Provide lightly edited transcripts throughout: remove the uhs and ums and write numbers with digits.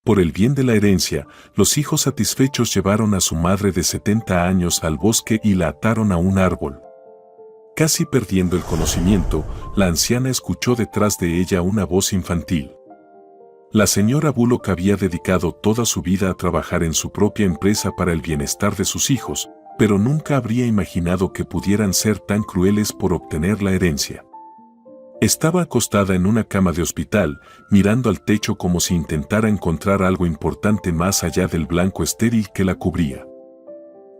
Por el bien de la herencia, los hijos satisfechos llevaron a su madre de 70 años al bosque y la ataron a un árbol. Casi perdiendo el conocimiento, la anciana escuchó detrás de ella una voz infantil. La señora Bullock había dedicado toda su vida a trabajar en su propia empresa para el bienestar de sus hijos, pero nunca habría imaginado que pudieran ser tan crueles por obtener la herencia. Estaba acostada en una cama de hospital, mirando al techo como si intentara encontrar algo importante más allá del blanco estéril que la cubría.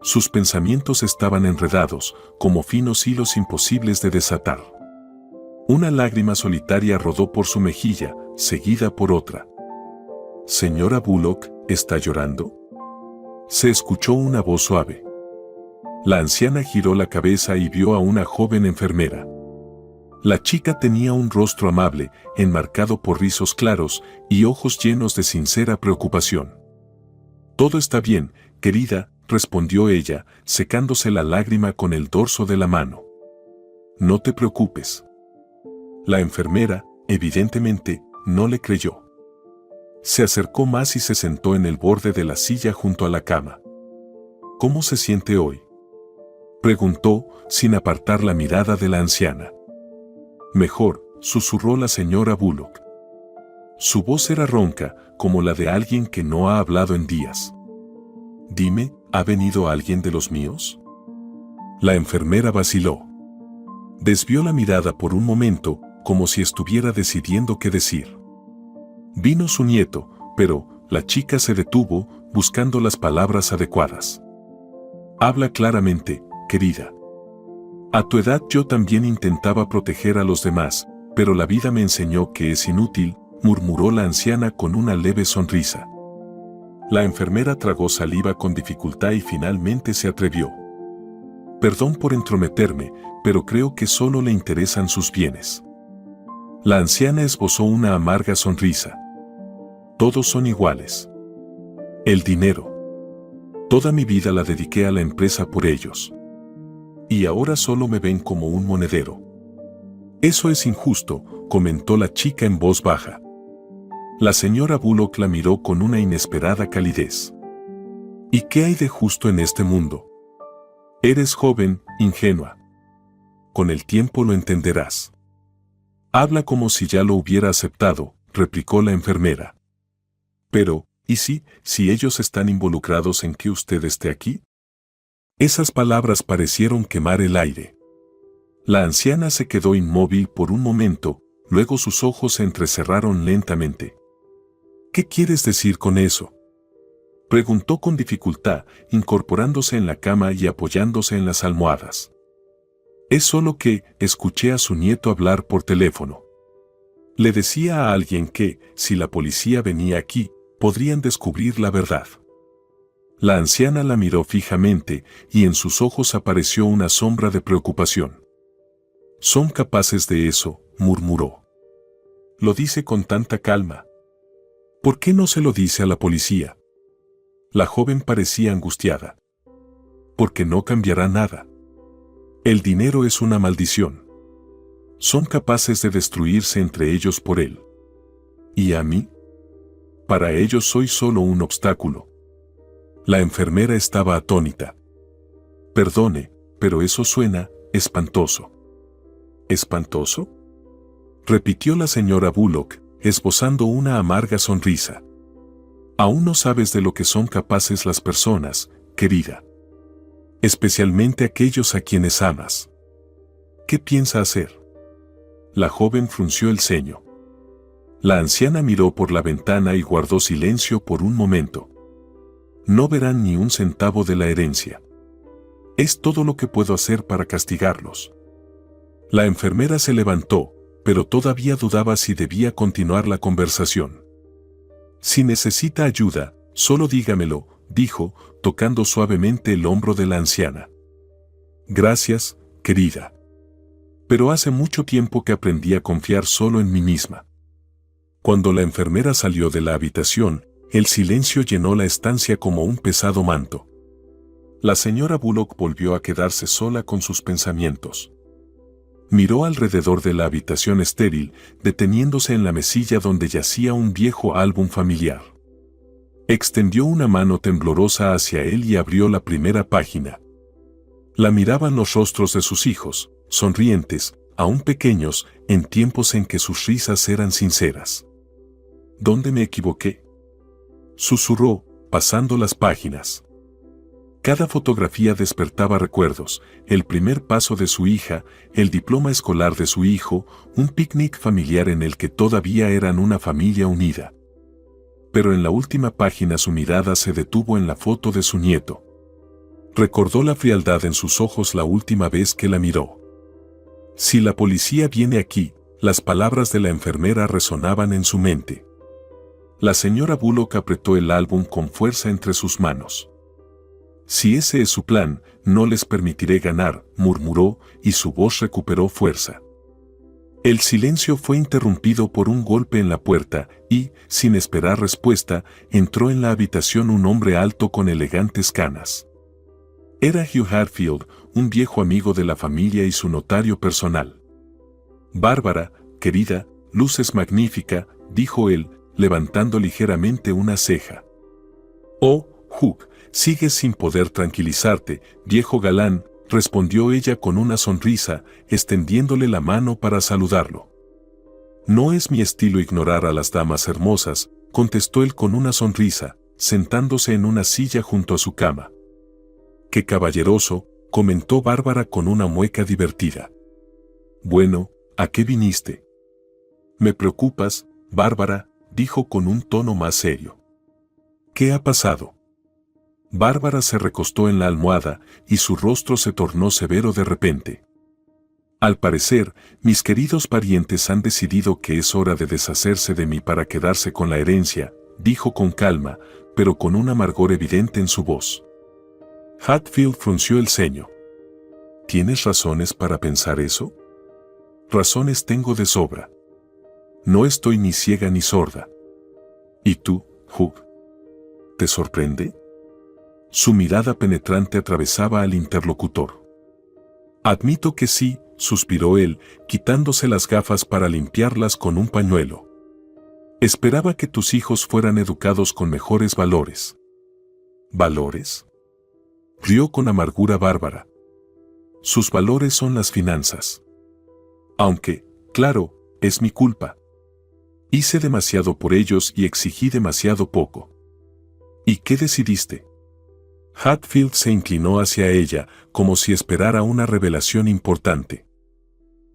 Sus pensamientos estaban enredados, como finos hilos imposibles de desatar. Una lágrima solitaria rodó por su mejilla, seguida por otra. «Señora Bullock, ¿está llorando?», se escuchó una voz suave. La anciana giró la cabeza y vio a una joven enfermera. La chica tenía un rostro amable, enmarcado por rizos claros y ojos llenos de sincera preocupación. «Todo está bien, querida», respondió ella, secándose la lágrima con el dorso de la mano. «No te preocupes». La enfermera, evidentemente, no le creyó. Se acercó más y se sentó en el borde de la silla junto a la cama. «¿Cómo se siente hoy?», preguntó, sin apartar la mirada de la anciana. «Mejor», susurró la señora Bullock. Su voz era ronca, como la de alguien que no ha hablado en días. «Dime, ¿ha venido alguien de los míos?». La enfermera vaciló. Desvió la mirada por un momento, como si estuviera decidiendo qué decir. «Vino su nieto», pero la chica se detuvo, buscando las palabras adecuadas. «Habla claramente, querida». «A tu edad yo también intentaba proteger a los demás, pero la vida me enseñó que es inútil», murmuró la anciana con una leve sonrisa. La enfermera tragó saliva con dificultad y finalmente se atrevió. «Perdón por entrometerme, pero creo que solo le interesan sus bienes». La anciana esbozó una amarga sonrisa. «Todos son iguales. El dinero. Toda mi vida la dediqué a la empresa por ellos. Y ahora solo me ven como un monedero». «Eso es injusto», comentó la chica en voz baja. La señora Bullock la miró con una inesperada calidez. «¿Y qué hay de justo en este mundo? Eres joven, ingenua. Con el tiempo lo entenderás». «Habla como si ya lo hubiera aceptado», replicó la enfermera. «Pero, ¿y si ellos están involucrados en que usted esté aquí?». Esas palabras parecieron quemar el aire. La anciana se quedó inmóvil por un momento, luego sus ojos se entrecerraron lentamente. «¿Qué quieres decir con eso?», preguntó con dificultad, incorporándose en la cama y apoyándose en las almohadas. «Es solo que escuché a su nieto hablar por teléfono. Le decía a alguien que, si la policía venía aquí, podrían descubrir la verdad». La anciana la miró fijamente y en sus ojos apareció una sombra de preocupación. «¿Son capaces de eso?», murmuró. «Lo dice con tanta calma. ¿Por qué no se lo dice a la policía?». La joven parecía angustiada. «Porque no cambiará nada. El dinero es una maldición. Son capaces de destruirse entre ellos por él. ¿Y a mí? Para ellos soy solo un obstáculo». La enfermera estaba atónita. «Perdone, pero eso suena espantoso». «¿Espantoso?», repitió la señora Bullock, esbozando una amarga sonrisa. «Aún no sabes de lo que son capaces las personas, querida. Especialmente aquellos a quienes amas. ¿Qué piensa hacer?». La joven frunció el ceño. La anciana miró por la ventana y guardó silencio por un momento. «No verán ni un centavo de la herencia. Es todo lo que puedo hacer para castigarlos». La enfermera se levantó, pero todavía dudaba si debía continuar la conversación. «Si necesita ayuda, solo dígamelo», dijo, tocando suavemente el hombro de la anciana. «Gracias, querida. Pero hace mucho tiempo que aprendí a confiar solo en mí misma». Cuando la enfermera salió de la habitación, el silencio llenó la estancia como un pesado manto. La señora Bullock volvió a quedarse sola con sus pensamientos. Miró alrededor de la habitación estéril, deteniéndose en la mesilla donde yacía un viejo álbum familiar. Extendió una mano temblorosa hacia él y abrió la primera página. La miraban los rostros de sus hijos, sonrientes, aún pequeños, en tiempos en que sus risas eran sinceras. ¿Dónde me equivoqué?, susurró, pasando las páginas. Cada fotografía despertaba recuerdos: el primer paso de su hija, el diploma escolar de su hijo, un picnic familiar en el que todavía eran una familia unida. Pero en la última página su mirada se detuvo en la foto de su nieto. Recordó la frialdad en sus ojos la última vez que la miró. Si la policía viene aquí, las palabras de la enfermera resonaban en su mente. La señora Bullock apretó el álbum con fuerza entre sus manos. Si ese es su plan, no les permitiré ganar, murmuró, y su voz recuperó fuerza. El silencio fue interrumpido por un golpe en la puerta y, sin esperar respuesta, entró en la habitación un hombre alto con elegantes canas. Era Hugh Hatfield, un viejo amigo de la familia y su notario personal. «Bárbara, querida, luces magnífica», dijo él, levantando ligeramente una ceja. «Oh, Hugh, sigues sin poder tranquilizarte, viejo galán», respondió ella con una sonrisa, extendiéndole la mano para saludarlo. «No es mi estilo ignorar a las damas hermosas», contestó él con una sonrisa, sentándose en una silla junto a su cama. «Qué caballeroso», comentó Bárbara con una mueca divertida. «Bueno, ¿a qué viniste?». «Me preocupas, Bárbara», dijo con un tono más serio. «¿Qué ha pasado?». Bárbara se recostó en la almohada y su rostro se tornó severo de repente. «Al parecer, mis queridos parientes han decidido que es hora de deshacerse de mí para quedarse con la herencia», dijo con calma, pero con un amargor evidente en su voz. Hatfield frunció el ceño. «¿Tienes razones para pensar eso?». «Razones tengo de sobra. No estoy ni ciega ni sorda». «¿Y tú, Hugh? ¿Te sorprende?». Su mirada penetrante atravesaba al interlocutor. «Admito que sí», suspiró él, quitándose las gafas para limpiarlas con un pañuelo. «Esperaba que tus hijos fueran educados con mejores valores». «¿Valores?». Rió con amargura Bárbara. «Sus valores son las finanzas. Aunque, claro, es mi culpa. Hice demasiado por ellos y exigí demasiado poco». «¿Y qué decidiste?». Hatfield se inclinó hacia ella, como si esperara una revelación importante.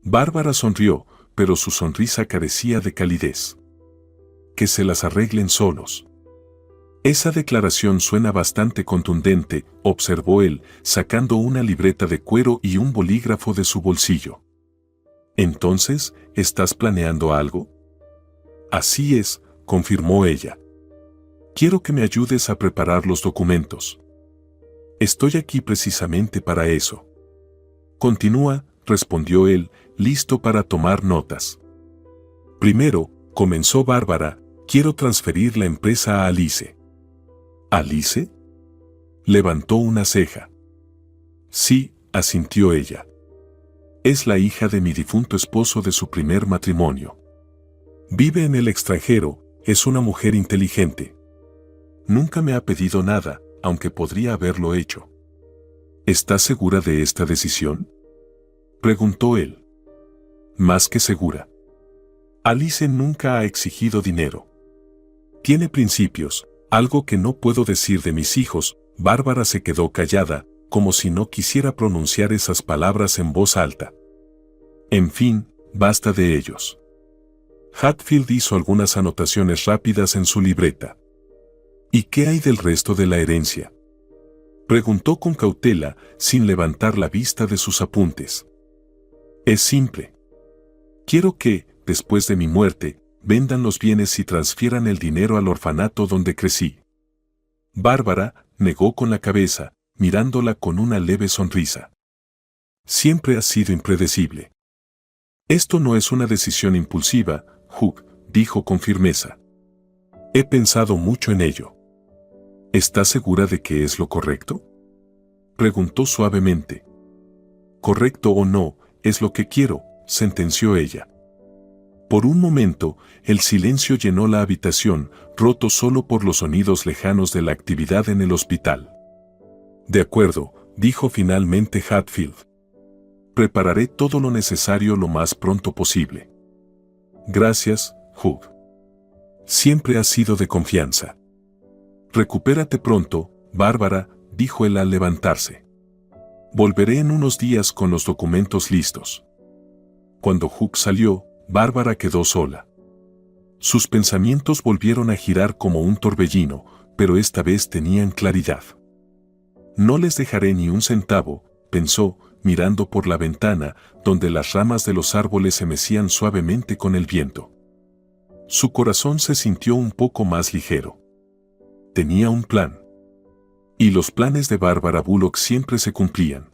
Bárbara sonrió, pero su sonrisa carecía de calidez. «Que se las arreglen solos». «Esa declaración suena bastante contundente», observó él, sacando una libreta de cuero y un bolígrafo de su bolsillo. «¿Entonces, estás planeando algo?». «Así es», confirmó ella. «Quiero que me ayudes a preparar los documentos». «Estoy aquí precisamente para eso». «Continúa», respondió él, listo para tomar notas. «Primero», comenzó Bárbara, «quiero transferir la empresa a Alice». «¿Alice?». Levantó una ceja. «Sí», asintió ella. «Es la hija de mi difunto esposo de su primer matrimonio. Vive en el extranjero, es una mujer inteligente. Nunca me ha pedido nada, aunque podría haberlo hecho». «¿Estás segura de esta decisión?», preguntó él. «Más que segura. Alice nunca ha exigido dinero. Tiene principios, algo que no puedo decir de mis hijos». Bárbara se quedó callada, como si no quisiera pronunciar esas palabras en voz alta. «En fin, basta de ellos». Hatfield hizo algunas anotaciones rápidas en su libreta. «¿Y qué hay del resto de la herencia?», preguntó con cautela, sin levantar la vista de sus apuntes. «Es simple. Quiero que, después de mi muerte, vendan los bienes y transfieran el dinero al orfanato donde crecí». Bárbara negó con la cabeza, mirándola con una leve sonrisa. «Siempre has sido impredecible». «Esto no es una decisión impulsiva, Hugh», dijo con firmeza. «He pensado mucho en ello». «¿Estás segura de que es lo correcto?», preguntó suavemente. «Correcto o no, es lo que quiero», sentenció ella. Por un momento, el silencio llenó la habitación, roto solo por los sonidos lejanos de la actividad en el hospital. De acuerdo, dijo finalmente Hatfield. Prepararé todo lo necesario lo más pronto posible. Gracias, Hugh. Siempre has sido de confianza. Recupérate pronto, Bárbara, dijo él al levantarse. Volveré en unos días con los documentos listos. Cuando Hugh salió, Bárbara quedó sola. Sus pensamientos volvieron a girar como un torbellino, pero esta vez tenían claridad. No les dejaré ni un centavo, pensó, mirando por la ventana, donde las ramas de los árboles se mecían suavemente con el viento. Su corazón se sintió un poco más ligero. Tenía un plan. Y los planes de Bárbara Bullock siempre se cumplían.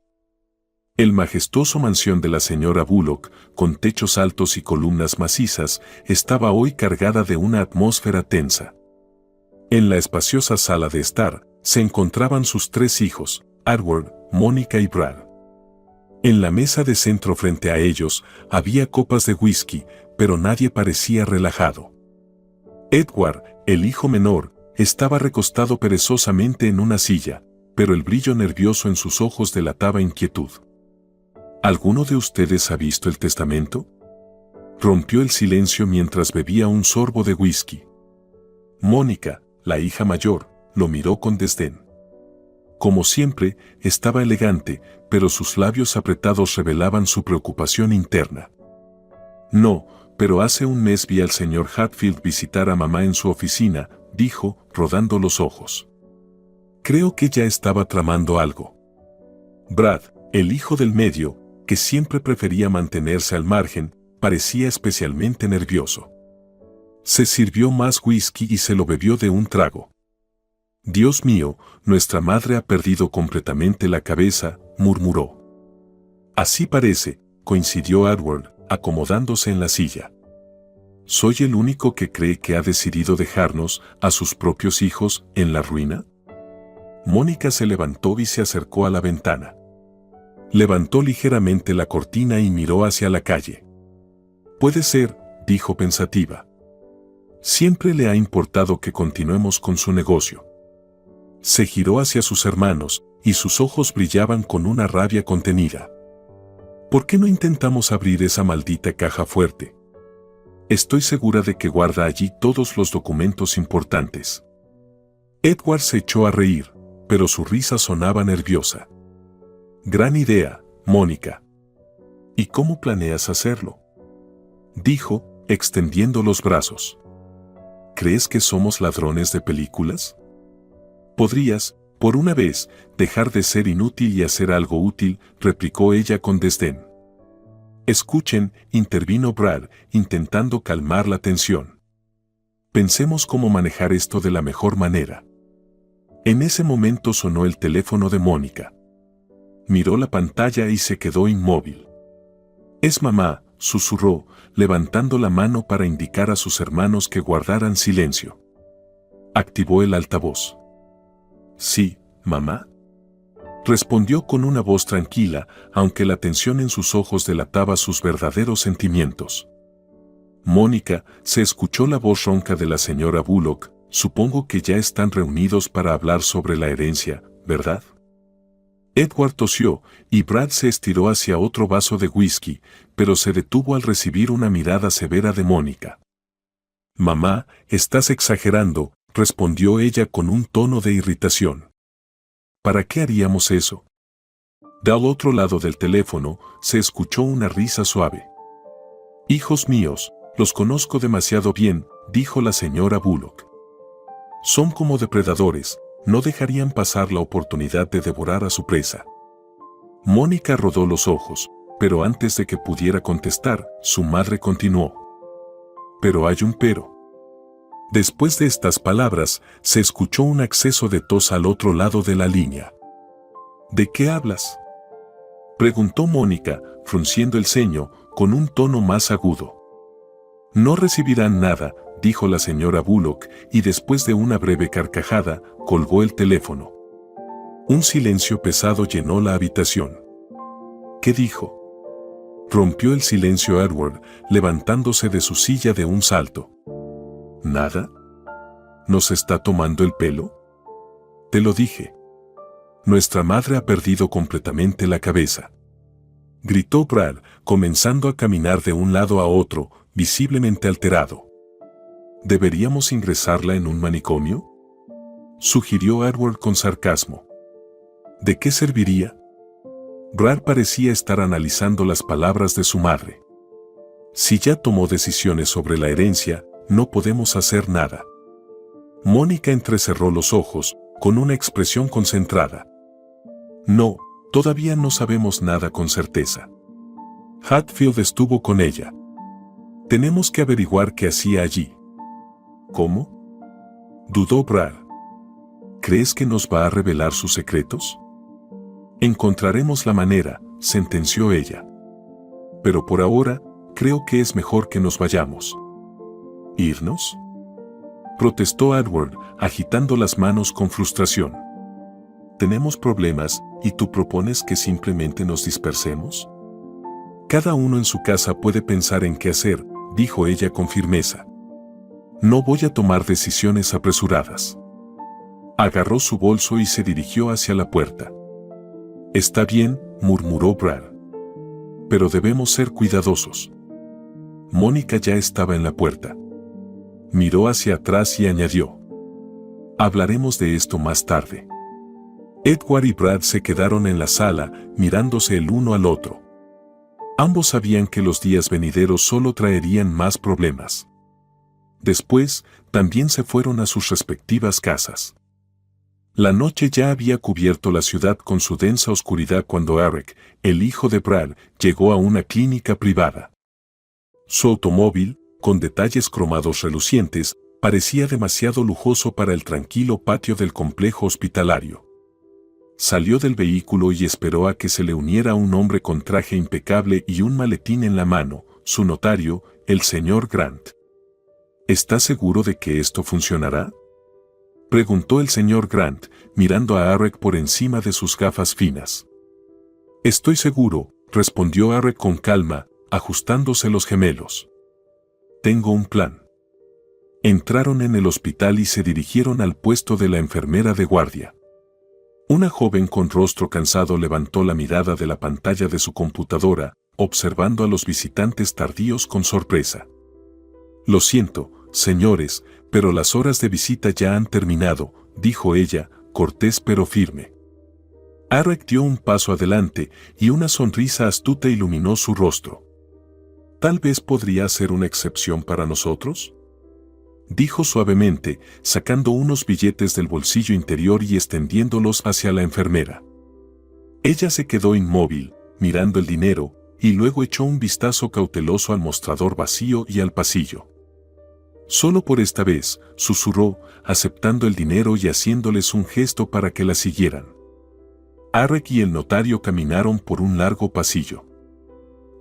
El majestuoso mansión de la señora Bullock, con techos altos y columnas macizas, estaba hoy cargada de una atmósfera tensa. En la espaciosa sala de estar, se encontraban sus 3 hijos, Edward, Mónica y Brad. En la mesa de centro frente a ellos, había copas de whisky, pero nadie parecía relajado. Edward, el hijo menor, estaba recostado perezosamente en una silla, pero el brillo nervioso en sus ojos delataba inquietud. ¿Alguno de ustedes ha visto el testamento? Rompió el silencio mientras bebía un sorbo de whisky. Mónica, la hija mayor, lo miró con desdén. Como siempre, estaba elegante, pero sus labios apretados revelaban su preocupación interna. No, pero hace un mes vi al señor Hatfield visitar a mamá en su oficina, dijo, rodando los ojos. Creo que ya estaba tramando algo. Brad, el hijo del medio, que siempre prefería mantenerse al margen, parecía especialmente nervioso. Se sirvió más whisky y se lo bebió de un trago. Dios mío, nuestra madre ha perdido completamente la cabeza, murmuró. Así parece, coincidió Edward, acomodándose en la silla. ¿Soy el único que cree que ha decidido dejarnos, a sus propios hijos, en la ruina? Mónica se levantó y se acercó a la ventana. Levantó ligeramente la cortina y miró hacia la calle. Puede ser, dijo pensativa. Siempre le ha importado que continuemos con su negocio. Se giró hacia sus hermanos, y sus ojos brillaban con una rabia contenida. ¿Por qué no intentamos abrir esa maldita caja fuerte? Estoy segura de que guarda allí todos los documentos importantes. Edward se echó a reír, pero su risa sonaba nerviosa. Gran idea, Mónica. ¿Y cómo planeas hacerlo? Dijo, extendiendo los brazos. ¿Crees que somos ladrones de películas? Podrías, por una vez, dejar de ser inútil y hacer algo útil, replicó ella con desdén. Escuchen, intervino Brad, intentando calmar la tensión. Pensemos cómo manejar esto de la mejor manera. En ese momento sonó el teléfono de Mónica. Miró la pantalla y se quedó inmóvil. Es mamá, susurró, levantando la mano para indicar a sus hermanos que guardaran silencio. Activó el altavoz. Sí, mamá. Respondió con una voz tranquila, aunque la tensión en sus ojos delataba sus verdaderos sentimientos. Mónica, se escuchó la voz ronca de la señora Bullock, supongo que ya están reunidos para hablar sobre la herencia, ¿verdad? Edward tosió, y Brad se estiró hacia otro vaso de whisky, pero se detuvo al recibir una mirada severa de Mónica. Mamá, estás exagerando, respondió ella con un tono de irritación. ¿Para qué haríamos eso? Del otro lado del teléfono, se escuchó una risa suave. Hijos míos, los conozco demasiado bien, dijo la señora Bullock. Son como depredadores, no dejarían pasar la oportunidad de devorar a su presa. Mónica rodó los ojos, pero antes de que pudiera contestar, su madre continuó. Pero hay un pero. Después de estas palabras, se escuchó un acceso de tos al otro lado de la línea. ¿De qué hablas?, preguntó Mónica, frunciendo el ceño, con un tono más agudo. No recibirán nada, dijo la señora Bullock, y después de una breve carcajada, colgó el teléfono. Un silencio pesado llenó la habitación. ¿Qué dijo?, Rompió el silencio Edward, levantándose de su silla de un salto. ¿Nada? ¿Nos está tomando el pelo? Te lo dije. Nuestra madre ha perdido completamente la cabeza. Gritó Brad, comenzando a caminar de un lado a otro, visiblemente alterado. ¿Deberíamos ingresarla en un manicomio?, sugirió Edward con sarcasmo. ¿De qué serviría? Brad parecía estar analizando las palabras de su madre. Si ya tomó decisiones sobre la herencia, no podemos hacer nada. Mónica entrecerró los ojos, con una expresión concentrada. No, todavía no sabemos nada con certeza. Hatfield estuvo con ella. Tenemos que averiguar qué hacía allí. ¿Cómo? Dudó Brad. ¿Crees que nos va a revelar sus secretos? Encontraremos la manera, sentenció ella. Pero por ahora, creo que es mejor que nos vayamos. ¿Irnos?, protestó Edward, agitando las manos con frustración. Tenemos problemas, ¿y tú propones que simplemente nos dispersemos? Cada uno en su casa puede pensar en qué hacer, dijo ella con firmeza. No voy a tomar decisiones apresuradas. Agarró su bolso y se dirigió hacia la puerta. Está bien, murmuró Brad. Pero debemos ser cuidadosos. Mónica ya estaba en la puerta. Miró hacia atrás y añadió: hablaremos de esto más tarde. Edward y Brad se quedaron en la sala, mirándose el uno al otro. Ambos sabían que los días venideros solo traerían más problemas. Después, también se fueron a sus respectivas casas. La noche ya había cubierto la ciudad con su densa oscuridad cuando Eric, el hijo de Brad, llegó a una clínica privada. Su automóvil, con detalles cromados relucientes, parecía demasiado lujoso para el tranquilo patio del complejo hospitalario. Salió del vehículo y esperó a que se le uniera un hombre con traje impecable y un maletín en la mano, su notario, el señor Grant. ¿Está seguro de que esto funcionará?, preguntó el señor Grant, mirando a Eric por encima de sus gafas finas. Estoy seguro, respondió Eric con calma, ajustándose los gemelos. Tengo un plan. Entraron en el hospital y se dirigieron al puesto de la enfermera de guardia. Una joven con rostro cansado levantó la mirada de la pantalla de su computadora, observando a los visitantes tardíos con sorpresa. Lo siento, señores, pero las horas de visita ya han terminado, dijo ella, cortés pero firme. Eric dio un paso adelante y una sonrisa astuta iluminó su rostro. ¿Tal vez podría ser una excepción para nosotros?, dijo suavemente, sacando unos billetes del bolsillo interior y extendiéndolos hacia la enfermera. Ella se quedó inmóvil, mirando el dinero, y luego echó un vistazo cauteloso al mostrador vacío y al pasillo. Solo por esta vez, susurró, aceptando el dinero y haciéndoles un gesto para que la siguieran. Eric y el notario caminaron por un largo pasillo.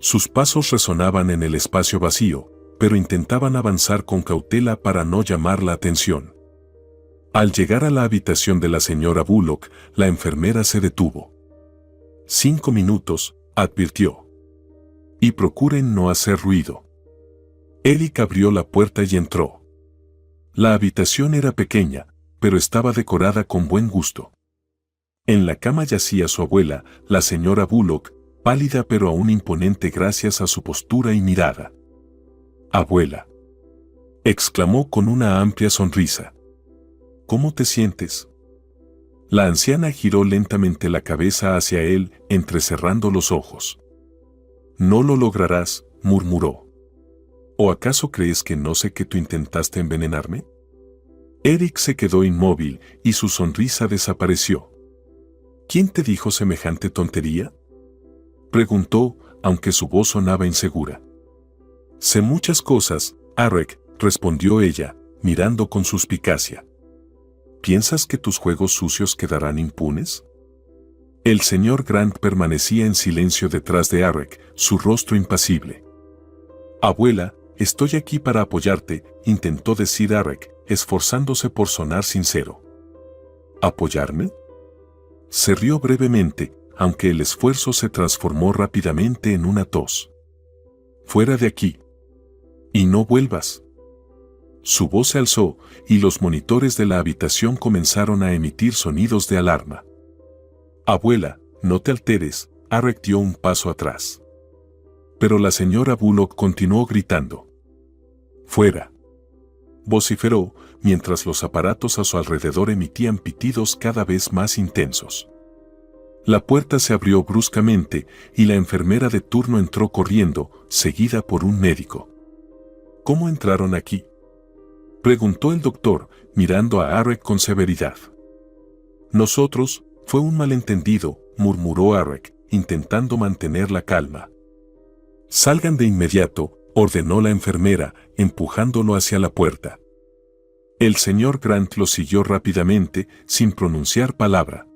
Sus pasos resonaban en el espacio vacío, pero intentaban avanzar con cautela para no llamar la atención. Al llegar a la habitación de la señora Bullock, la enfermera se detuvo. 5 minutos, advirtió. Y procuren no hacer ruido. Eric abrió la puerta y entró. La habitación era pequeña, pero estaba decorada con buen gusto. En la cama yacía su abuela, la señora Bullock, pálida pero aún imponente gracias a su postura y mirada. «Abuela», exclamó con una amplia sonrisa. «¿Cómo te sientes?». La anciana giró lentamente la cabeza hacia él, entrecerrando los ojos. «No lo lograrás», murmuró. ¿O acaso crees que no sé que tú intentaste envenenarme? Eric se quedó inmóvil y su sonrisa desapareció. ¿Quién te dijo semejante tontería?, preguntó, aunque su voz sonaba insegura. Sé muchas cosas, Eric, respondió ella, mirando con suspicacia. ¿Piensas que tus juegos sucios quedarán impunes? El señor Grant permanecía en silencio detrás de Eric, su rostro impasible. Abuela, estoy aquí para apoyarte, intentó decir Eric, esforzándose por sonar sincero. ¿Apoyarme? Se rió brevemente, aunque el esfuerzo se transformó rápidamente en una tos. Fuera de aquí. Y no vuelvas. Su voz se alzó, y los monitores de la habitación comenzaron a emitir sonidos de alarma. Abuela, no te alteres, Arek dio un paso atrás. Pero la señora Bullock continuó gritando. Fuera. Vociferó, mientras los aparatos a su alrededor emitían pitidos cada vez más intensos. La puerta se abrió bruscamente, y la enfermera de turno entró corriendo, seguida por un médico. ¿Cómo entraron aquí?, preguntó el doctor, mirando a Arek con severidad. Nosotros, fue un malentendido, murmuró Arek, intentando mantener la calma. Salgan de inmediato, ordenó la enfermera, empujándolo hacia la puerta. El señor Grant lo siguió rápidamente, sin pronunciar palabra.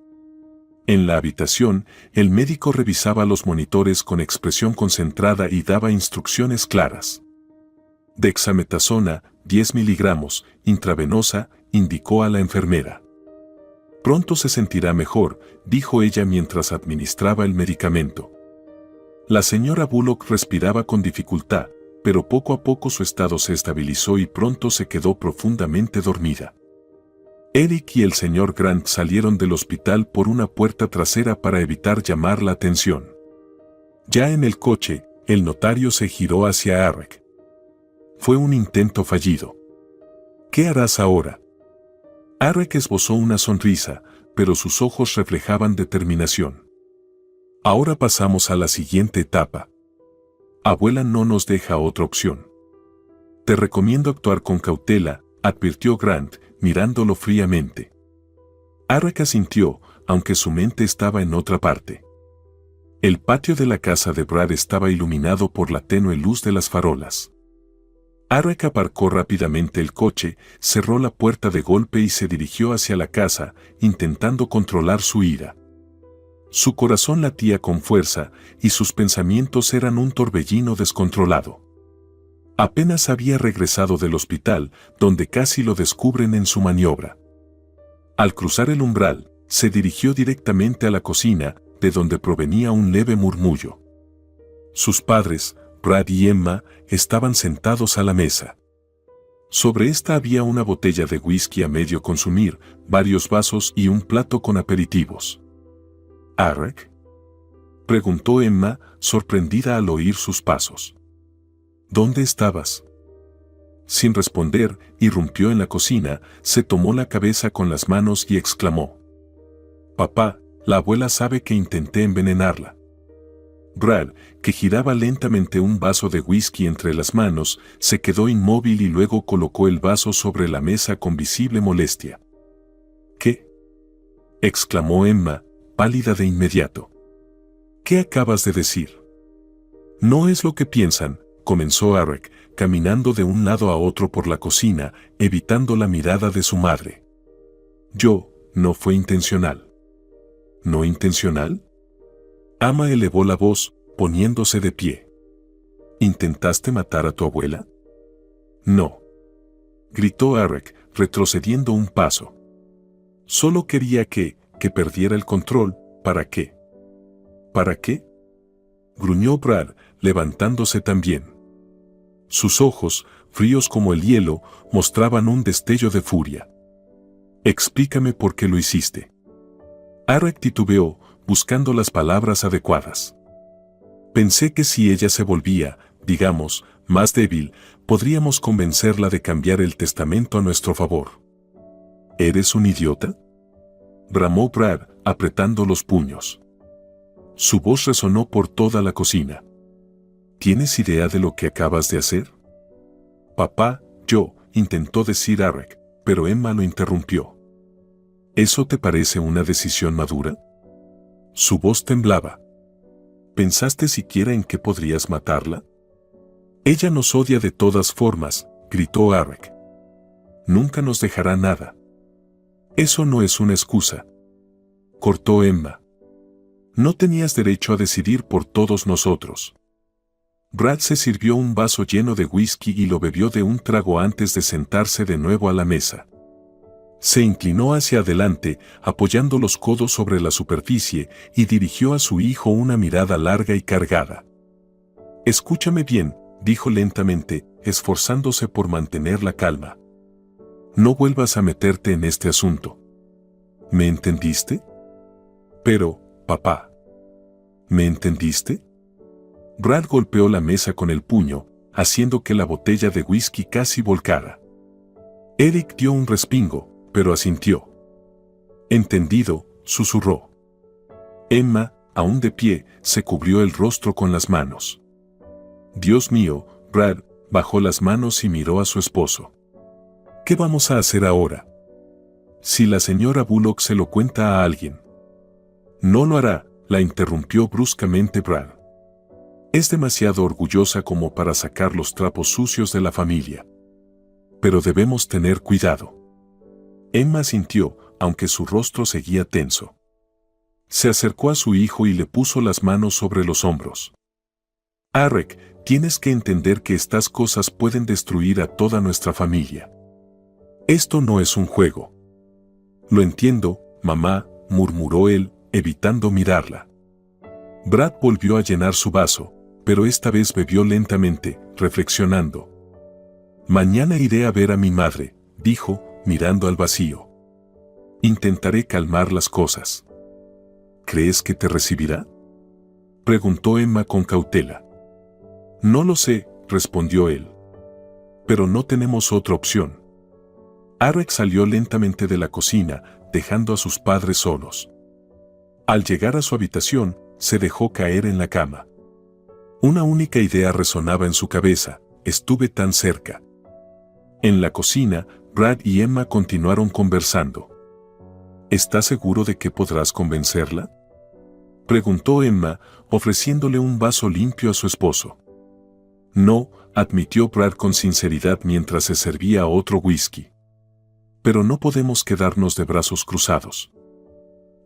En la habitación, el médico revisaba los monitores con expresión concentrada y daba instrucciones claras. Dexametasona, 10 miligramos, intravenosa, indicó a la enfermera. Pronto se sentirá mejor, dijo ella mientras administraba el medicamento. La señora Bullock respiraba con dificultad, pero poco a poco su estado se estabilizó y pronto se quedó profundamente dormida. Eric y el señor Grant salieron del hospital por una puerta trasera para evitar llamar la atención. Ya en el coche, el notario se giró hacia Arek. Fue un intento fallido. ¿Qué harás ahora? Arek esbozó una sonrisa, pero sus ojos reflejaban determinación. Ahora pasamos a la siguiente etapa. Abuela no nos deja otra opción. Te recomiendo actuar con cautela, advirtió Grant, mirándolo fríamente. Arek asintió, aunque su mente estaba en otra parte. El patio de la casa de Brad estaba iluminado por la tenue luz de las farolas. Arek aparcó rápidamente el coche, cerró la puerta de golpe y se dirigió hacia la casa, intentando controlar su ira. Su corazón latía con fuerza, y sus pensamientos eran un torbellino descontrolado. Apenas había regresado del hospital, donde casi lo descubren en su maniobra. Al cruzar el umbral, se dirigió directamente a la cocina, de donde provenía un leve murmullo. Sus padres, Brad y Emma, estaban sentados a la mesa. Sobre esta había una botella de whisky a medio consumir, varios vasos y un plato con aperitivos. ¿Arek?, preguntó Emma, sorprendida al oír sus pasos. ¿Dónde estabas? Sin responder, irrumpió en la cocina, se tomó la cabeza con las manos y exclamó. Papá, la abuela sabe que intenté envenenarla. Brad, que giraba lentamente un vaso de whisky entre las manos, se quedó inmóvil y luego colocó el vaso sobre la mesa con visible molestia. ¿Qué?, exclamó Emma, pálida de inmediato. ¿Qué acabas de decir? No es lo que piensan, comenzó Arek, caminando de un lado a otro por la cocina, evitando la mirada de su madre. No fue intencional. ¿No intencional? Ama elevó la voz, poniéndose de pie. ¿Intentaste matar a tu abuela? No. Gritó Arek, retrocediendo un paso. Solo quería que perdiera el control. ¿Para qué? ¿Para qué?, gruñó Brad, levantándose también. Sus ojos, fríos como el hielo, mostraban un destello de furia. Explícame por qué lo hiciste. Arek titubeó, buscando las palabras adecuadas. Pensé que si ella se volvía, digamos, más débil, podríamos convencerla de cambiar el testamento a nuestro favor. ¿Eres un idiota?, bramó Brad, apretando los puños. Su voz resonó por toda la cocina. ¿Tienes idea de lo que acabas de hacer? Papá, intentó decir Arek, pero Emma lo interrumpió. ¿Eso te parece una decisión madura? Su voz temblaba. ¿Pensaste siquiera en que podrías matarla? Ella nos odia de todas formas, gritó Arek. Nunca nos dejará nada. Eso no es una excusa, cortó Emma. No tenías derecho a decidir por todos nosotros. Brad se sirvió un vaso lleno de whisky y lo bebió de un trago antes de sentarse de nuevo a la mesa. Se inclinó hacia adelante, apoyando los codos sobre la superficie, y dirigió a su hijo una mirada larga y cargada. Escúchame bien, dijo lentamente, esforzándose por mantener la calma. No vuelvas a meterte en este asunto. ¿Me entendiste? Pero, papá. ¿Me entendiste? Brad golpeó la mesa con el puño, haciendo que la botella de whisky casi volcara. Eric dio un respingo, pero asintió. Entendido, susurró. Emma, aún de pie, se cubrió el rostro con las manos. Dios mío, Brad, bajó las manos y miró a su esposo. ¿Qué vamos a hacer ahora? Si la señora Bullock se lo cuenta a alguien. No lo hará, la interrumpió bruscamente Brad. Es demasiado orgullosa como para sacar los trapos sucios de la familia. Pero debemos tener cuidado. Emma sintió, aunque su rostro seguía tenso. Se acercó a su hijo y le puso las manos sobre los hombros. Arek, tienes que entender que estas cosas pueden destruir a toda nuestra familia. Esto no es un juego. Lo entiendo, mamá, murmuró él, evitando mirarla. Brad volvió a llenar su vaso, pero esta vez bebió lentamente, reflexionando. Mañana iré a ver a mi madre, dijo, mirando al vacío. Intentaré calmar las cosas. ¿Crees que te recibirá? Preguntó Emma con cautela. No lo sé, respondió él. Pero no tenemos otra opción. Arek salió lentamente de la cocina, dejando a sus padres solos. Al llegar a su habitación, se dejó caer en la cama. Una única idea resonaba en su cabeza: estuve tan cerca. En la cocina, Brad y Emma continuaron conversando. ¿Estás seguro de que podrás convencerla?, preguntó Emma, ofreciéndole un vaso limpio a su esposo. No, admitió Brad con sinceridad mientras se servía otro whisky. Pero no podemos quedarnos de brazos cruzados.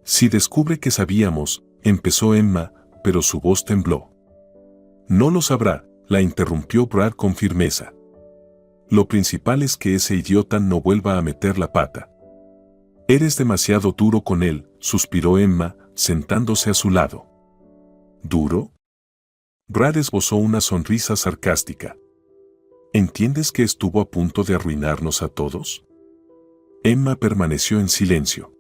Si descubre que sabíamos, empezó Emma, pero su voz tembló. No lo sabrá, la interrumpió Brad con firmeza. Lo principal es que ese idiota no vuelva a meter la pata. Eres demasiado duro con él, suspiró Emma, sentándose a su lado. ¿Duro? Brad esbozó una sonrisa sarcástica. ¿Entiendes que estuvo a punto de arruinarnos a todos? Emma permaneció en silencio.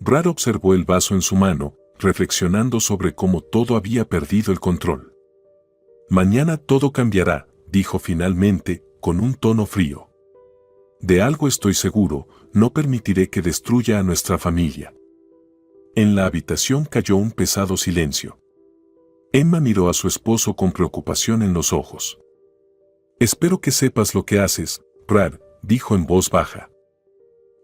Brad observó el vaso en su mano, reflexionando sobre cómo todo había perdido el control. Mañana todo cambiará, dijo finalmente, con un tono frío. De algo estoy seguro, no permitiré que destruya a nuestra familia. En la habitación cayó un pesado silencio. Emma miró a su esposo con preocupación en los ojos. Espero que sepas lo que haces, Brad, dijo en voz baja.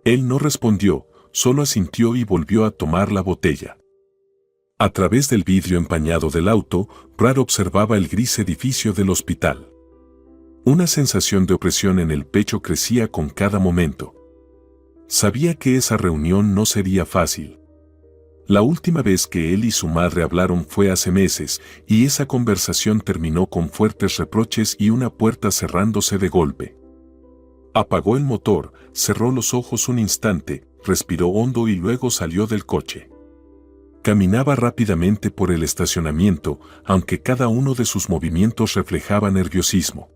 Él no respondió, solo asintió y volvió a tomar la botella. A través del vidrio empañado del auto, Brad observaba el gris edificio del hospital. Una sensación de opresión en el pecho crecía con cada momento. Sabía que esa reunión no sería fácil. La última vez que él y su madre hablaron fue hace meses, y esa conversación terminó con fuertes reproches y una puerta cerrándose de golpe. Apagó el motor, cerró los ojos un instante, respiró hondo y luego salió del coche. Caminaba rápidamente por el estacionamiento, aunque cada uno de sus movimientos reflejaba nerviosismo.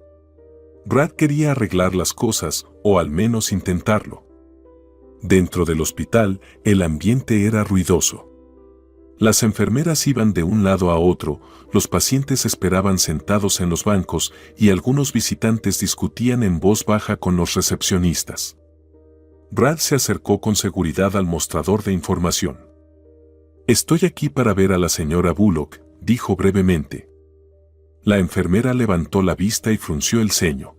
Brad quería arreglar las cosas, o al menos intentarlo. Dentro del hospital, el ambiente era ruidoso. Las enfermeras iban de un lado a otro, los pacientes esperaban sentados en los bancos y algunos visitantes discutían en voz baja con los recepcionistas. Brad se acercó con seguridad al mostrador de información. Estoy aquí para ver a la señora Bullock, dijo brevemente. La enfermera levantó la vista y frunció el ceño.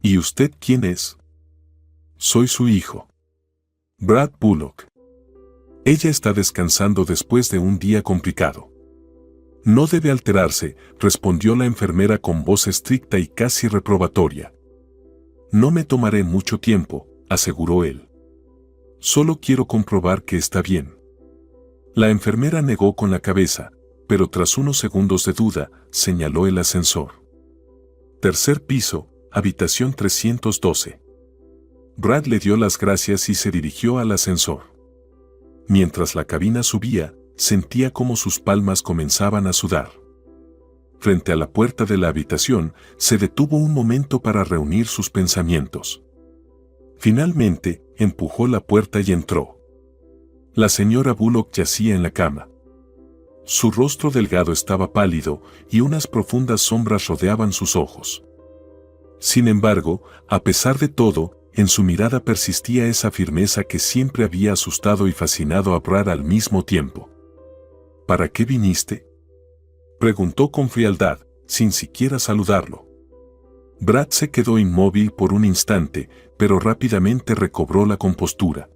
¿Y usted quién es? Soy su hijo. Brad Bullock. Ella está descansando después de un día complicado. No debe alterarse, respondió la enfermera con voz estricta y casi reprobatoria. No me tomaré mucho tiempo, aseguró él. Solo quiero comprobar que está bien. La enfermera negó con la cabeza, pero tras unos segundos de duda, señaló el ascensor. Tercer piso, habitación 312. Brad le dio las gracias y se dirigió al ascensor. Mientras la cabina subía, sentía como sus palmas comenzaban a sudar. frente a la puerta de la habitación, se detuvo un momento para reunir sus pensamientos. Finalmente, empujó la puerta y entró. La señora Bullock yacía en la cama. Su rostro delgado estaba pálido y unas profundas sombras rodeaban sus ojos. Sin embargo, a pesar de todo, en su mirada persistía esa firmeza que siempre había asustado y fascinado a Brad al mismo tiempo. ¿Para qué viniste?, preguntó con frialdad, sin siquiera saludarlo. Brad se quedó inmóvil por un instante, pero rápidamente recobró la compostura.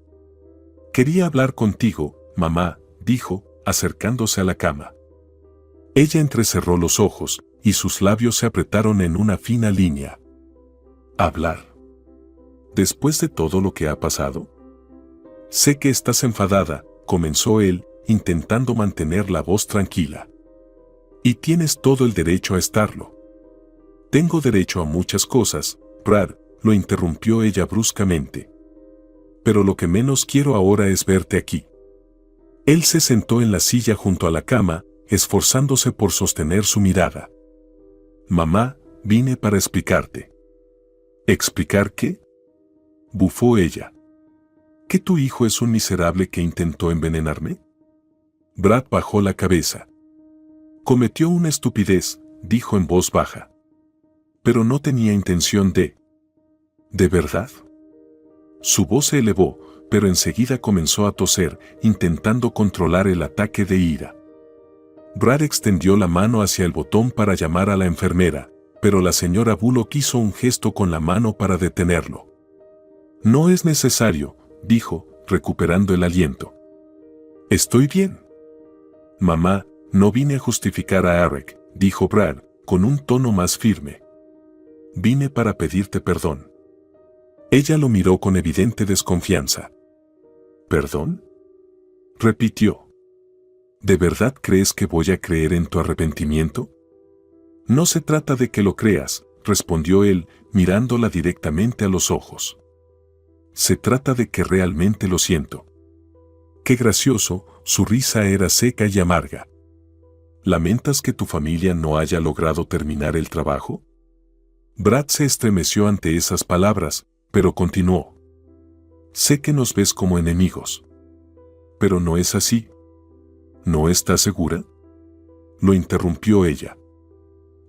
«Quería hablar contigo, mamá», dijo, acercándose a la cama. Ella entrecerró los ojos, y sus labios se apretaron en una fina línea. «¿Hablar? ¿Después de todo lo que ha pasado?» «Sé que estás enfadada», comenzó él, intentando mantener la voz tranquila. «Y tienes todo el derecho a estarlo». «Tengo derecho a muchas cosas», Brad, lo interrumpió ella bruscamente. «Pero lo que menos quiero ahora es verte aquí». Él se sentó en la silla junto a la cama, esforzándose por sostener su mirada. «Mamá, vine para explicarte». «¿Explicar qué?», bufó ella. ¿Que tu hijo es un miserable que intentó envenenarme?» Brad bajó la cabeza. «Cometió una estupidez», dijo en voz baja. «Pero no tenía intención de...» «¿De verdad?». Su voz se elevó, pero enseguida comenzó a toser, intentando controlar el ataque de ira. Brad extendió la mano hacia el botón para llamar a la enfermera, pero la señora Bullock hizo un gesto con la mano para detenerlo. «No es necesario», dijo, recuperando el aliento. «Estoy bien». «Mamá, no vine a justificar a Eric», dijo Brad, con un tono más firme. «Vine para pedirte perdón». Ella lo miró con evidente desconfianza. «¿Perdón?», repitió. ¿De verdad crees que voy a creer en tu arrepentimiento? «No se trata de que lo creas», respondió él, mirándola directamente a los ojos. «Se trata de que realmente lo siento». Qué gracioso, su risa era seca y amarga. ¿Lamentas que tu familia no haya logrado terminar el trabajo? Brad se estremeció ante esas palabras, pero continuó. «Sé que nos ves como enemigos. Pero no es así». «¿No estás segura?», lo interrumpió ella.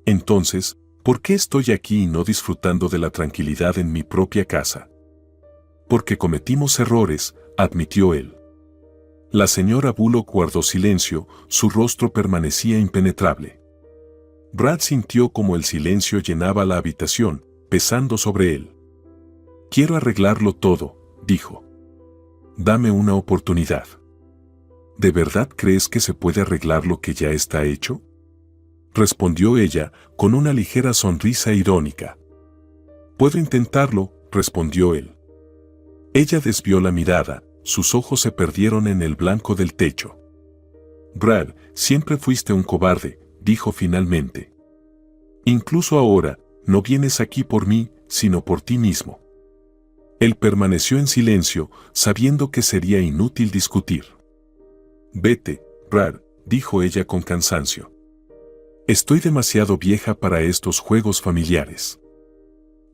«Entonces, ¿por qué estoy aquí y no disfrutando de la tranquilidad en mi propia casa?». «Porque cometimos errores», admitió él. La señora Bullock guardó silencio, su rostro permanecía impenetrable. Brad sintió como el silencio llenaba la habitación, pesando sobre él. «Quiero arreglarlo todo», dijo. «Dame una oportunidad». «¿De verdad crees que se puede arreglar lo que ya está hecho?», respondió ella, con una ligera sonrisa irónica. «Puedo intentarlo», respondió él. Ella desvió la mirada, sus ojos se perdieron en el blanco del techo. «Brad, siempre fuiste un cobarde», dijo finalmente. «Incluso ahora, no vienes aquí por mí, sino por ti mismo». Él permaneció en silencio, sabiendo que sería inútil discutir. «Vete, Brad», dijo ella con cansancio. «Estoy demasiado vieja para estos juegos familiares».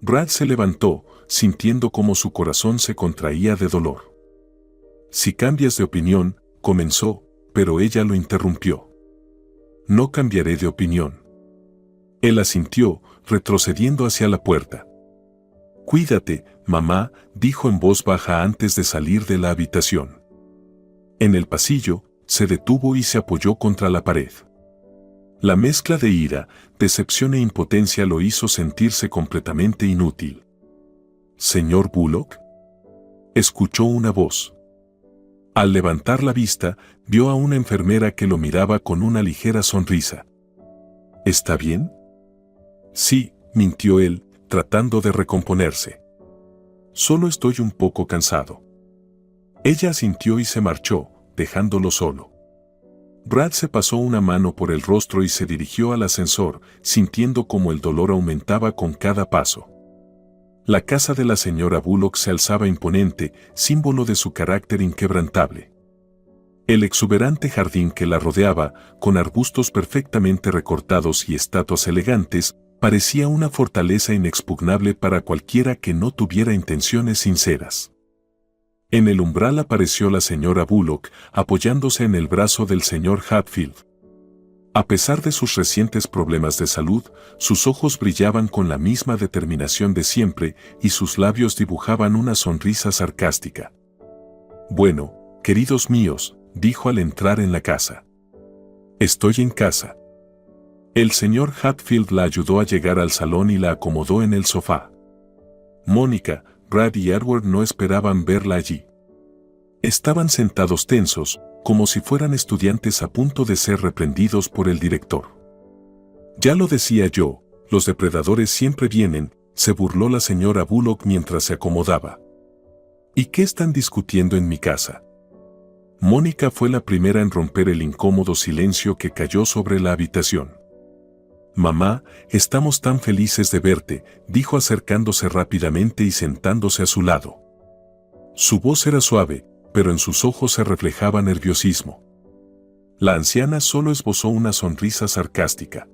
Brad se levantó, sintiendo como su corazón se contraía de dolor. «Si cambias de opinión», comenzó, pero ella lo interrumpió. «No cambiaré de opinión». Él asintió, retrocediendo hacia la puerta. «Cuídate, mamá», dijo en voz baja antes de salir de la habitación. En el pasillo, se detuvo y se apoyó contra la pared. La mezcla de ira, decepción e impotencia lo hizo sentirse completamente inútil. «¿Señor Bullock?», escuchó una voz. Al levantar la vista, vio a una enfermera que lo miraba con una ligera sonrisa. «¿Está bien?». «Sí», mintió él, tratando de recomponerse. «Solo estoy un poco cansado». Ella asintió y se marchó, dejándolo solo. Brad se pasó una mano por el rostro y se dirigió al ascensor, sintiendo como el dolor aumentaba con cada paso. La casa de la señora Bullock se alzaba imponente, símbolo de su carácter inquebrantable. El exuberante jardín que la rodeaba, con arbustos perfectamente recortados y estatuas elegantes, parecía una fortaleza inexpugnable para cualquiera que no tuviera intenciones sinceras. En el umbral apareció la señora Bullock, apoyándose en el brazo del señor Hatfield. A pesar de sus recientes problemas de salud, sus ojos brillaban con la misma determinación de siempre y sus labios dibujaban una sonrisa sarcástica. «Bueno, queridos míos», dijo al entrar en la casa. «Estoy en casa». El señor Hatfield la ayudó a llegar al salón y la acomodó en el sofá. Mónica, Brad y Edward no esperaban verla allí. Estaban sentados tensos, como si fueran estudiantes a punto de ser reprendidos por el director. «Ya lo decía yo, los depredadores siempre vienen», se burló la señora Bullock mientras se acomodaba. «¿Y qué están discutiendo en mi casa?». Mónica fue la primera en romper el incómodo silencio que cayó sobre la habitación. «Mamá, estamos tan felices de verte», dijo acercándose rápidamente y sentándose a su lado. Su voz era suave, pero en sus ojos se reflejaba nerviosismo. La anciana solo esbozó una sonrisa sarcástica.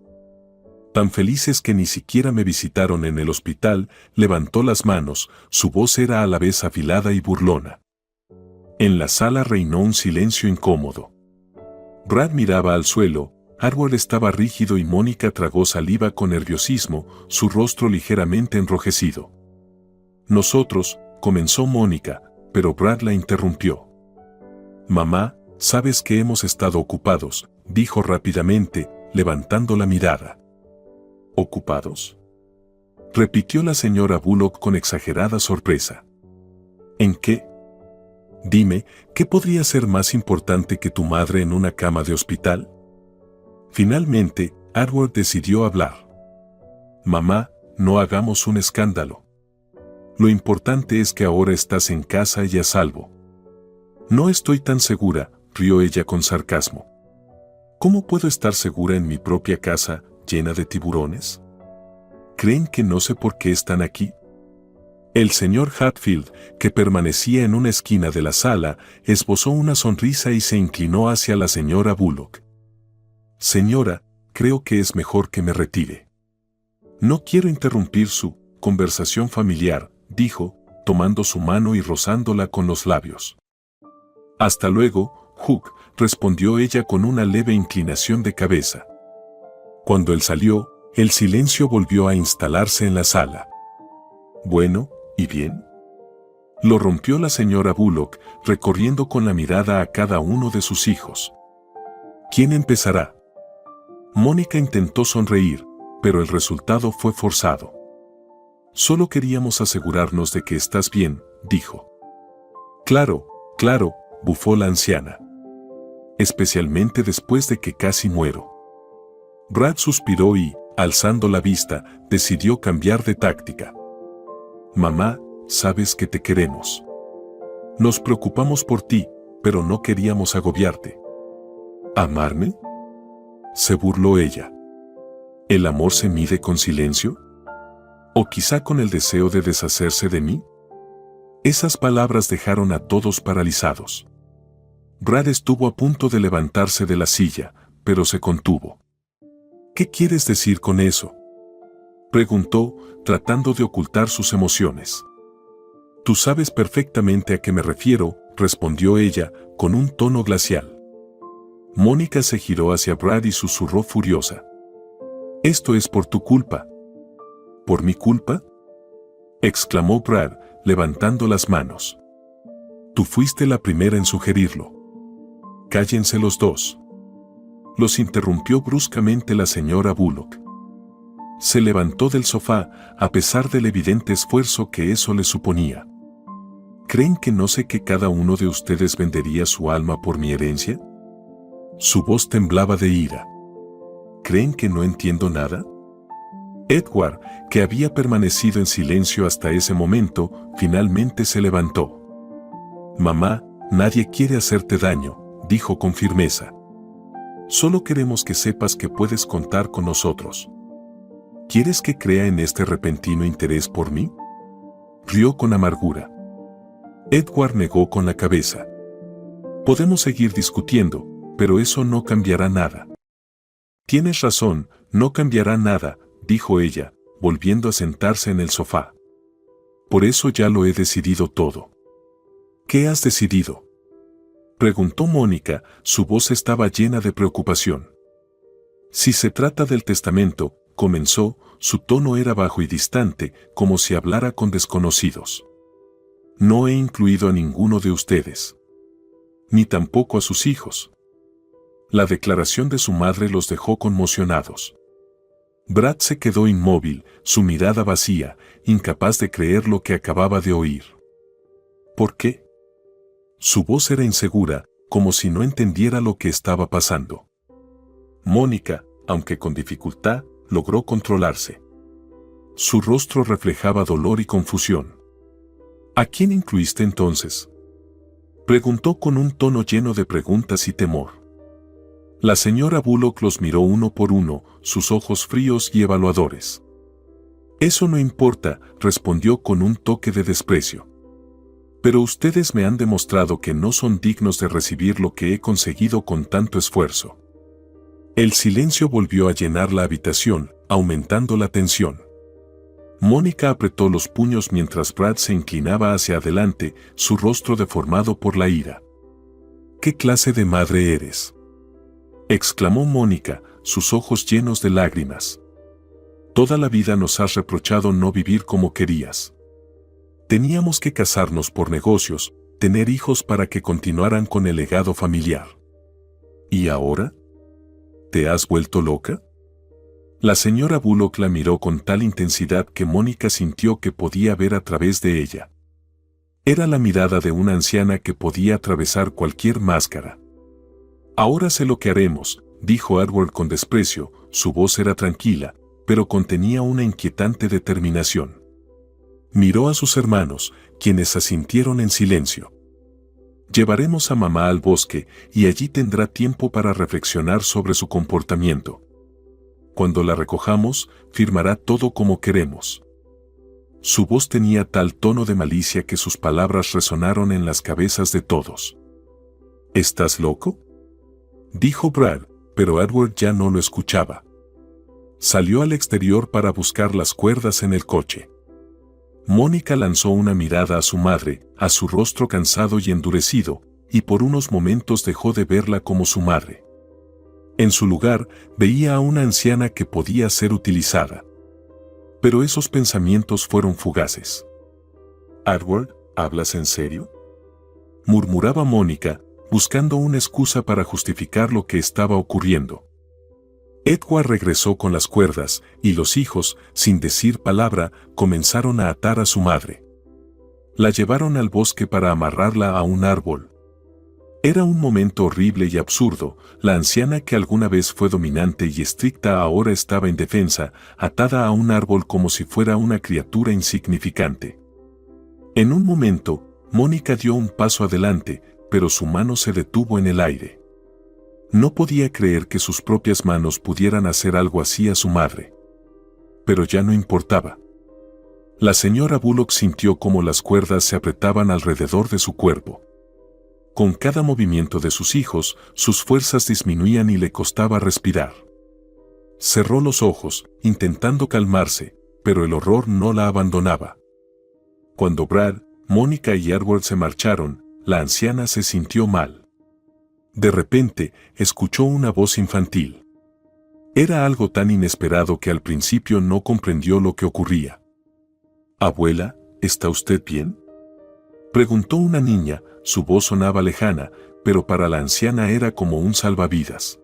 «Tan felices que ni siquiera me visitaron en el hospital», levantó las manos, su voz era a la vez afilada y burlona. En la sala reinó un silencio incómodo. Brad miraba al suelo, Edward estaba rígido y Mónica tragó saliva con nerviosismo, su rostro ligeramente enrojecido. «Nosotros», comenzó Mónica, pero Brad la interrumpió. «Mamá, sabes que hemos estado ocupados», dijo rápidamente, levantando la mirada. «¿Ocupados?», repitió la señora Bullock con exagerada sorpresa. «¿En qué? Dime, ¿qué podría ser más importante que tu madre en una cama de hospital?». Finalmente, Edward decidió hablar. «Mamá, no hagamos un escándalo. Lo importante es que ahora estás en casa y a salvo». «No estoy tan segura», rió ella con sarcasmo. «¿Cómo puedo estar segura en mi propia casa, llena de tiburones? ¿Creen que no sé por qué están aquí?». El señor Hatfield, que permanecía en una esquina de la sala, esbozó una sonrisa y se inclinó hacia la señora Bullock. «Señora, creo que es mejor que me retire. No quiero interrumpir su conversación familiar», dijo, tomando su mano y rozándola con los labios. «Hasta luego, Hugh», respondió ella con una leve inclinación de cabeza. Cuando él salió, el silencio volvió a instalarse en la sala. «Bueno, ¿y bien?», lo rompió la señora Bullock, recorriendo con la mirada a cada uno de sus hijos. «¿Quién empezará?». Mónica intentó sonreír, pero el resultado fue forzado. «Solo queríamos asegurarnos de que estás bien», dijo. «Claro, claro», bufó la anciana. «Especialmente después de que casi muero». Brad suspiró y, alzando la vista, decidió cambiar de táctica. «Mamá, sabes que te queremos. Nos preocupamos por ti, pero no queríamos agobiarte». «¿Amarme?», se burló ella. ¿El amor se mide con silencio? ¿O quizá con el deseo de deshacerse de mí?». Esas palabras dejaron a todos paralizados. Brad estuvo a punto de levantarse de la silla, pero se contuvo. «¿Qué quieres decir con eso?», preguntó, tratando de ocultar sus emociones. «Tú sabes perfectamente a qué me refiero», respondió ella, con un tono glacial. Mónica se giró hacia Brad y susurró furiosa. «Esto es por tu culpa». «¿Por mi culpa?», exclamó Brad, levantando las manos. «Tú fuiste la primera en sugerirlo». «Cállense los dos», los interrumpió bruscamente la señora Bullock. Se levantó del sofá, a pesar del evidente esfuerzo que eso le suponía. «¿Creen que no sé que cada uno de ustedes vendería su alma por mi herencia?». Su voz temblaba de ira. «¿Creen que no entiendo nada?». Edward, que había permanecido en silencio hasta ese momento, finalmente se levantó. «Mamá, nadie quiere hacerte daño», dijo con firmeza. «Solo queremos que sepas que puedes contar con nosotros». «¿Quieres que crea en este repentino interés por mí?», rió con amargura. Edward negó con la cabeza. Podemos seguir discutiendo, pero eso no cambiará nada. Tienes razón, no cambiará nada, dijo ella, volviendo a sentarse en el sofá. Por eso ya lo he decidido todo. ¿Qué has decidido?, preguntó Mónica, su voz estaba llena de preocupación. Si se trata del testamento, comenzó, su tono era bajo y distante, como si hablara con desconocidos. No he incluido a ninguno de ustedes. Ni tampoco a sus hijos. La declaración de su madre los dejó conmocionados. Brad se quedó inmóvil, su mirada vacía, incapaz de creer lo que acababa de oír. ¿Por qué? Su voz era insegura, como si no entendiera lo que estaba pasando. Mónica, aunque con dificultad, logró controlarse. Su rostro reflejaba dolor y confusión. ¿A quién incluiste entonces?, preguntó con un tono lleno de preguntas y temor. La señora Bullock los miró uno por uno, sus ojos fríos y evaluadores. Eso no importa, respondió con un toque de desprecio. Pero ustedes me han demostrado que no son dignos de recibir lo que he conseguido con tanto esfuerzo. El silencio volvió a llenar la habitación, aumentando la tensión. Mónica apretó los puños mientras Brad se inclinaba hacia adelante, su rostro deformado por la ira. ¿Qué clase de madre eres?, exclamó Mónica, sus ojos llenos de lágrimas. Toda la vida nos has reprochado no vivir como querías. Teníamos que casarnos por negocios, tener hijos para que continuaran con el legado familiar. ¿Y ahora? ¿Te has vuelto loca? La señora Bullock la miró con tal intensidad que Mónica sintió que podía ver a través de ella. Era la mirada de una anciana que podía atravesar cualquier máscara. Ahora sé lo que haremos, dijo Edward con desprecio, su voz era tranquila, pero contenía una inquietante determinación. Miró a sus hermanos, quienes asintieron en silencio. Llevaremos a mamá al bosque y allí tendrá tiempo para reflexionar sobre su comportamiento. Cuando la recojamos, firmará todo como queremos. Su voz tenía tal tono de malicia que sus palabras resonaron en las cabezas de todos. ¿Estás loco?, dijo Brad, pero Edward ya no lo escuchaba. Salió al exterior para buscar las cuerdas en el coche. Mónica lanzó una mirada a su madre, a su rostro cansado y endurecido, y por unos momentos dejó de verla como su madre. En su lugar, veía a una anciana que podía ser utilizada. Pero esos pensamientos fueron fugaces. «Edward, ¿hablas en serio?», murmuraba Mónica, buscando una excusa para justificar lo que estaba ocurriendo. Edward regresó con las cuerdas, y los hijos, sin decir palabra, comenzaron a atar a su madre. La llevaron al bosque para amarrarla a un árbol. Era un momento horrible y absurdo. La anciana que alguna vez fue dominante y estricta ahora estaba indefensa, atada a un árbol como si fuera una criatura insignificante. En un momento, Mónica dio un paso adelante, pero su mano se detuvo en el aire. No podía creer que sus propias manos pudieran hacer algo así a su madre. Pero ya no importaba. La señora Bullock sintió cómo las cuerdas se apretaban alrededor de su cuerpo. Con cada movimiento de sus hijos, sus fuerzas disminuían y le costaba respirar. Cerró los ojos, intentando calmarse, pero el horror no la abandonaba. Cuando Brad, Mónica y Edward se marcharon, la anciana se sintió mal. De repente, escuchó una voz infantil. Era algo tan inesperado que al principio no comprendió lo que ocurría. «Abuela, ¿está usted bien?», preguntó una niña, su voz sonaba lejana, pero para la anciana era como un salvavidas.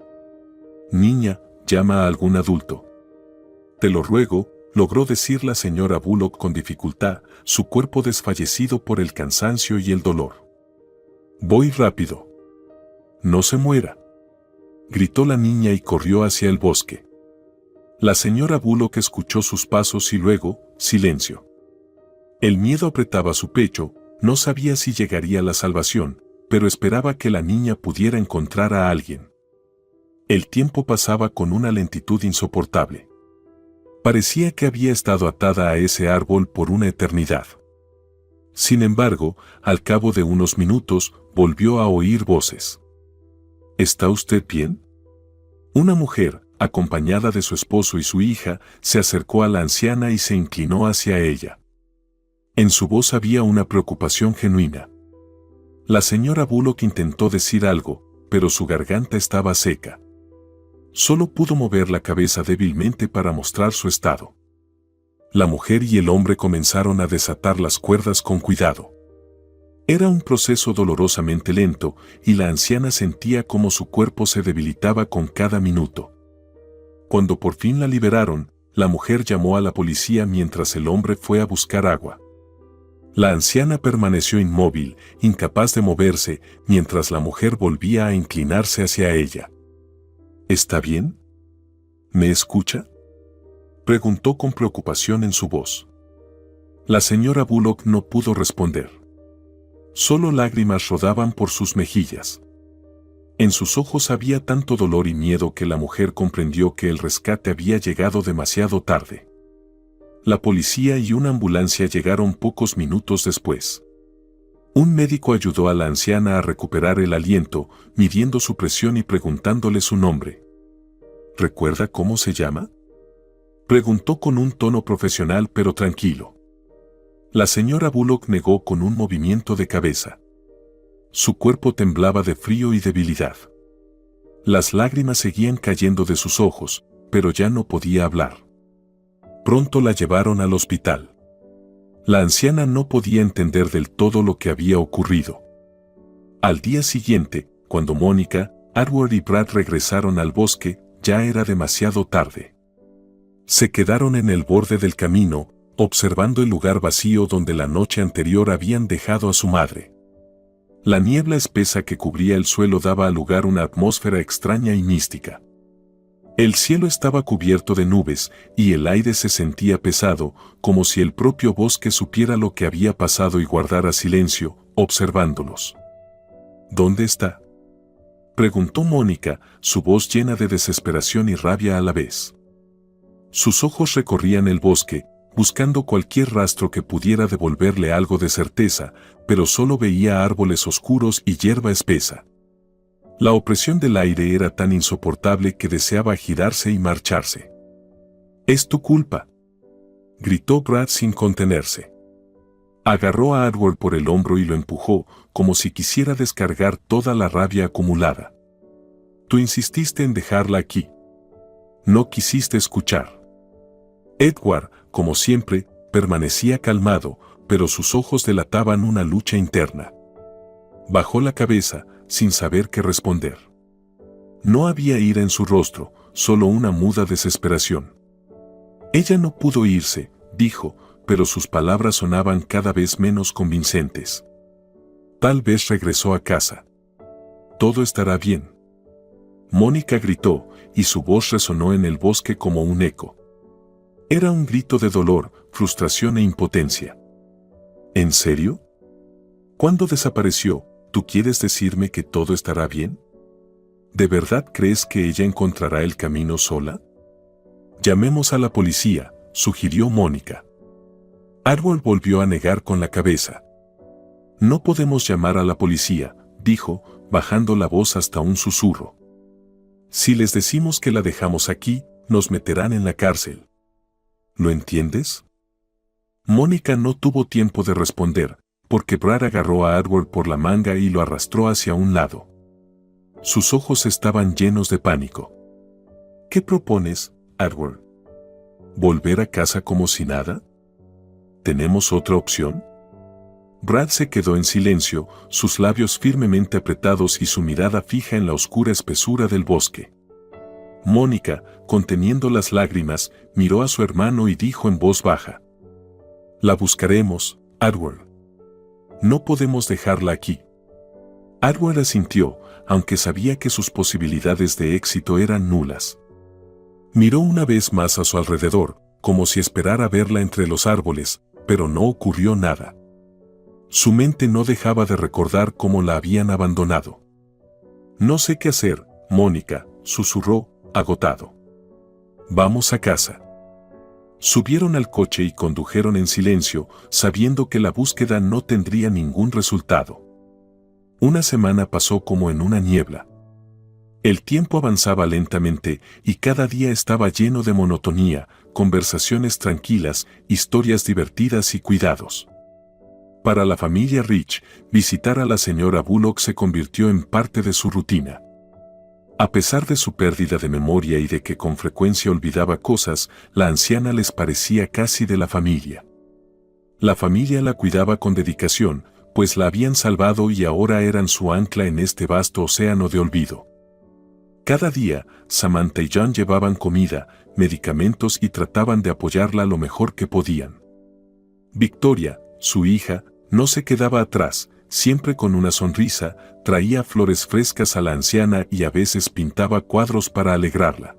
«Niña, llama a algún adulto». «Te lo ruego», logró decir la señora Bullock con dificultad, su cuerpo desfallecido por el cansancio y el dolor. «Voy rápido». «No se muera», gritó la niña y corrió hacia el bosque. La señora Bullock escuchó sus pasos y luego, silencio. El miedo apretaba su pecho, no sabía si llegaría la salvación, pero esperaba que la niña pudiera encontrar a alguien. El tiempo pasaba con una lentitud insoportable. Parecía que había estado atada a ese árbol por una eternidad. Sin embargo, al cabo de unos minutos, volvió a oír voces. ¿Está usted bien? Una mujer, acompañada de su esposo y su hija, se acercó a la anciana y se inclinó hacia ella. En su voz había una preocupación genuina. La señora Bullock intentó decir algo, pero su garganta estaba seca. Solo pudo mover la cabeza débilmente para mostrar su estado. La mujer y el hombre comenzaron a desatar las cuerdas con cuidado. Era un proceso dolorosamente lento, y la anciana sentía cómo su cuerpo se debilitaba con cada minuto. Cuando por fin la liberaron, la mujer llamó a la policía mientras el hombre fue a buscar agua. La anciana permaneció inmóvil, incapaz de moverse, mientras la mujer volvía a inclinarse hacia ella. ¿Está bien? ¿Me escucha?, preguntó con preocupación en su voz. La señora Bullock no pudo responder. Solo lágrimas rodaban por sus mejillas. En sus ojos había tanto dolor y miedo que la mujer comprendió que el rescate había llegado demasiado tarde. La policía y una ambulancia llegaron pocos minutos después. Un médico ayudó a la anciana a recuperar el aliento, midiendo su presión y preguntándole su nombre. ¿Recuerda cómo se llama?, preguntó con un tono profesional pero tranquilo. La señora Bullock negó con un movimiento de cabeza. Su cuerpo temblaba de frío y debilidad. Las lágrimas seguían cayendo de sus ojos, pero ya no podía hablar. Pronto la llevaron al hospital. La anciana no podía entender del todo lo que había ocurrido. Al día siguiente, cuando Mónica, Edward y Brad regresaron al bosque, ya era demasiado tarde. Se quedaron en el borde del camino, observando el lugar vacío donde la noche anterior habían dejado a su madre. La niebla espesa que cubría el suelo daba al lugar una atmósfera extraña y mística. El cielo estaba cubierto de nubes, y el aire se sentía pesado, como si el propio bosque supiera lo que había pasado y guardara silencio, observándolos. ¿Dónde está?, preguntó Mónica, su voz llena de desesperación y rabia a la vez. Sus ojos recorrían el bosque, buscando cualquier rastro que pudiera devolverle algo de certeza, pero solo veía árboles oscuros y hierba espesa. La opresión del aire era tan insoportable que deseaba girarse y marcharse. «Es tu culpa», gritó Brad sin contenerse. Agarró a Edward por el hombro y lo empujó, como si quisiera descargar toda la rabia acumulada. «Tú insististe en dejarla aquí. No quisiste escuchar». Edward, como siempre, permanecía calmado, pero sus ojos delataban una lucha interna. Bajó la cabeza, sin saber qué responder. No había ira en su rostro, solo una muda desesperación. Ella no pudo irse, dijo, pero sus palabras sonaban cada vez menos convincentes. Tal vez regresó a casa. Todo estará bien. Mónica gritó, y su voz resonó en el bosque como un eco. Era un grito de dolor, frustración e impotencia. ¿En serio? ¿Cuándo desapareció? ¿Tú quieres decirme que todo estará bien? ¿De verdad crees que ella encontrará el camino sola? Llamemos a la policía, sugirió Mónica. Edward volvió a negar con la cabeza. No podemos llamar a la policía, dijo, bajando la voz hasta un susurro. Si les decimos que la dejamos aquí, nos meterán en la cárcel. ¿Lo entiendes? Mónica no tuvo tiempo de responder, porque Brad agarró a Edward por la manga y lo arrastró hacia un lado. Sus ojos estaban llenos de pánico. ¿Qué propones, Edward? ¿Volver a casa como si nada? ¿Tenemos otra opción? Brad se quedó en silencio, sus labios firmemente apretados y su mirada fija en la oscura espesura del bosque. Mónica, conteniendo las lágrimas, miró a su hermano y dijo en voz baja: «La buscaremos, Edward. No podemos dejarla aquí». Edward asintió, aunque sabía que sus posibilidades de éxito eran nulas. Miró una vez más a su alrededor, como si esperara verla entre los árboles, pero no ocurrió nada. Su mente no dejaba de recordar cómo la habían abandonado. «No sé qué hacer, Mónica», susurró, agotado. «Vamos a casa». Subieron al coche y condujeron en silencio, sabiendo que la búsqueda no tendría ningún resultado. Una semana pasó como en una niebla. El tiempo avanzaba lentamente y cada día estaba lleno de monotonía, conversaciones tranquilas, historias divertidas y cuidados. Para la familia Rich, visitar a la señora Bullock se convirtió en parte de su rutina. A pesar de su pérdida de memoria y de que con frecuencia olvidaba cosas, la anciana les parecía casi de la familia. La familia la cuidaba con dedicación, pues la habían salvado y ahora eran su ancla en este vasto océano de olvido. Cada día, Samantha y John llevaban comida, medicamentos y trataban de apoyarla lo mejor que podían. Victoria, su hija, no se quedaba atrás, siempre con una sonrisa, traía flores frescas a la anciana y a veces pintaba cuadros para alegrarla.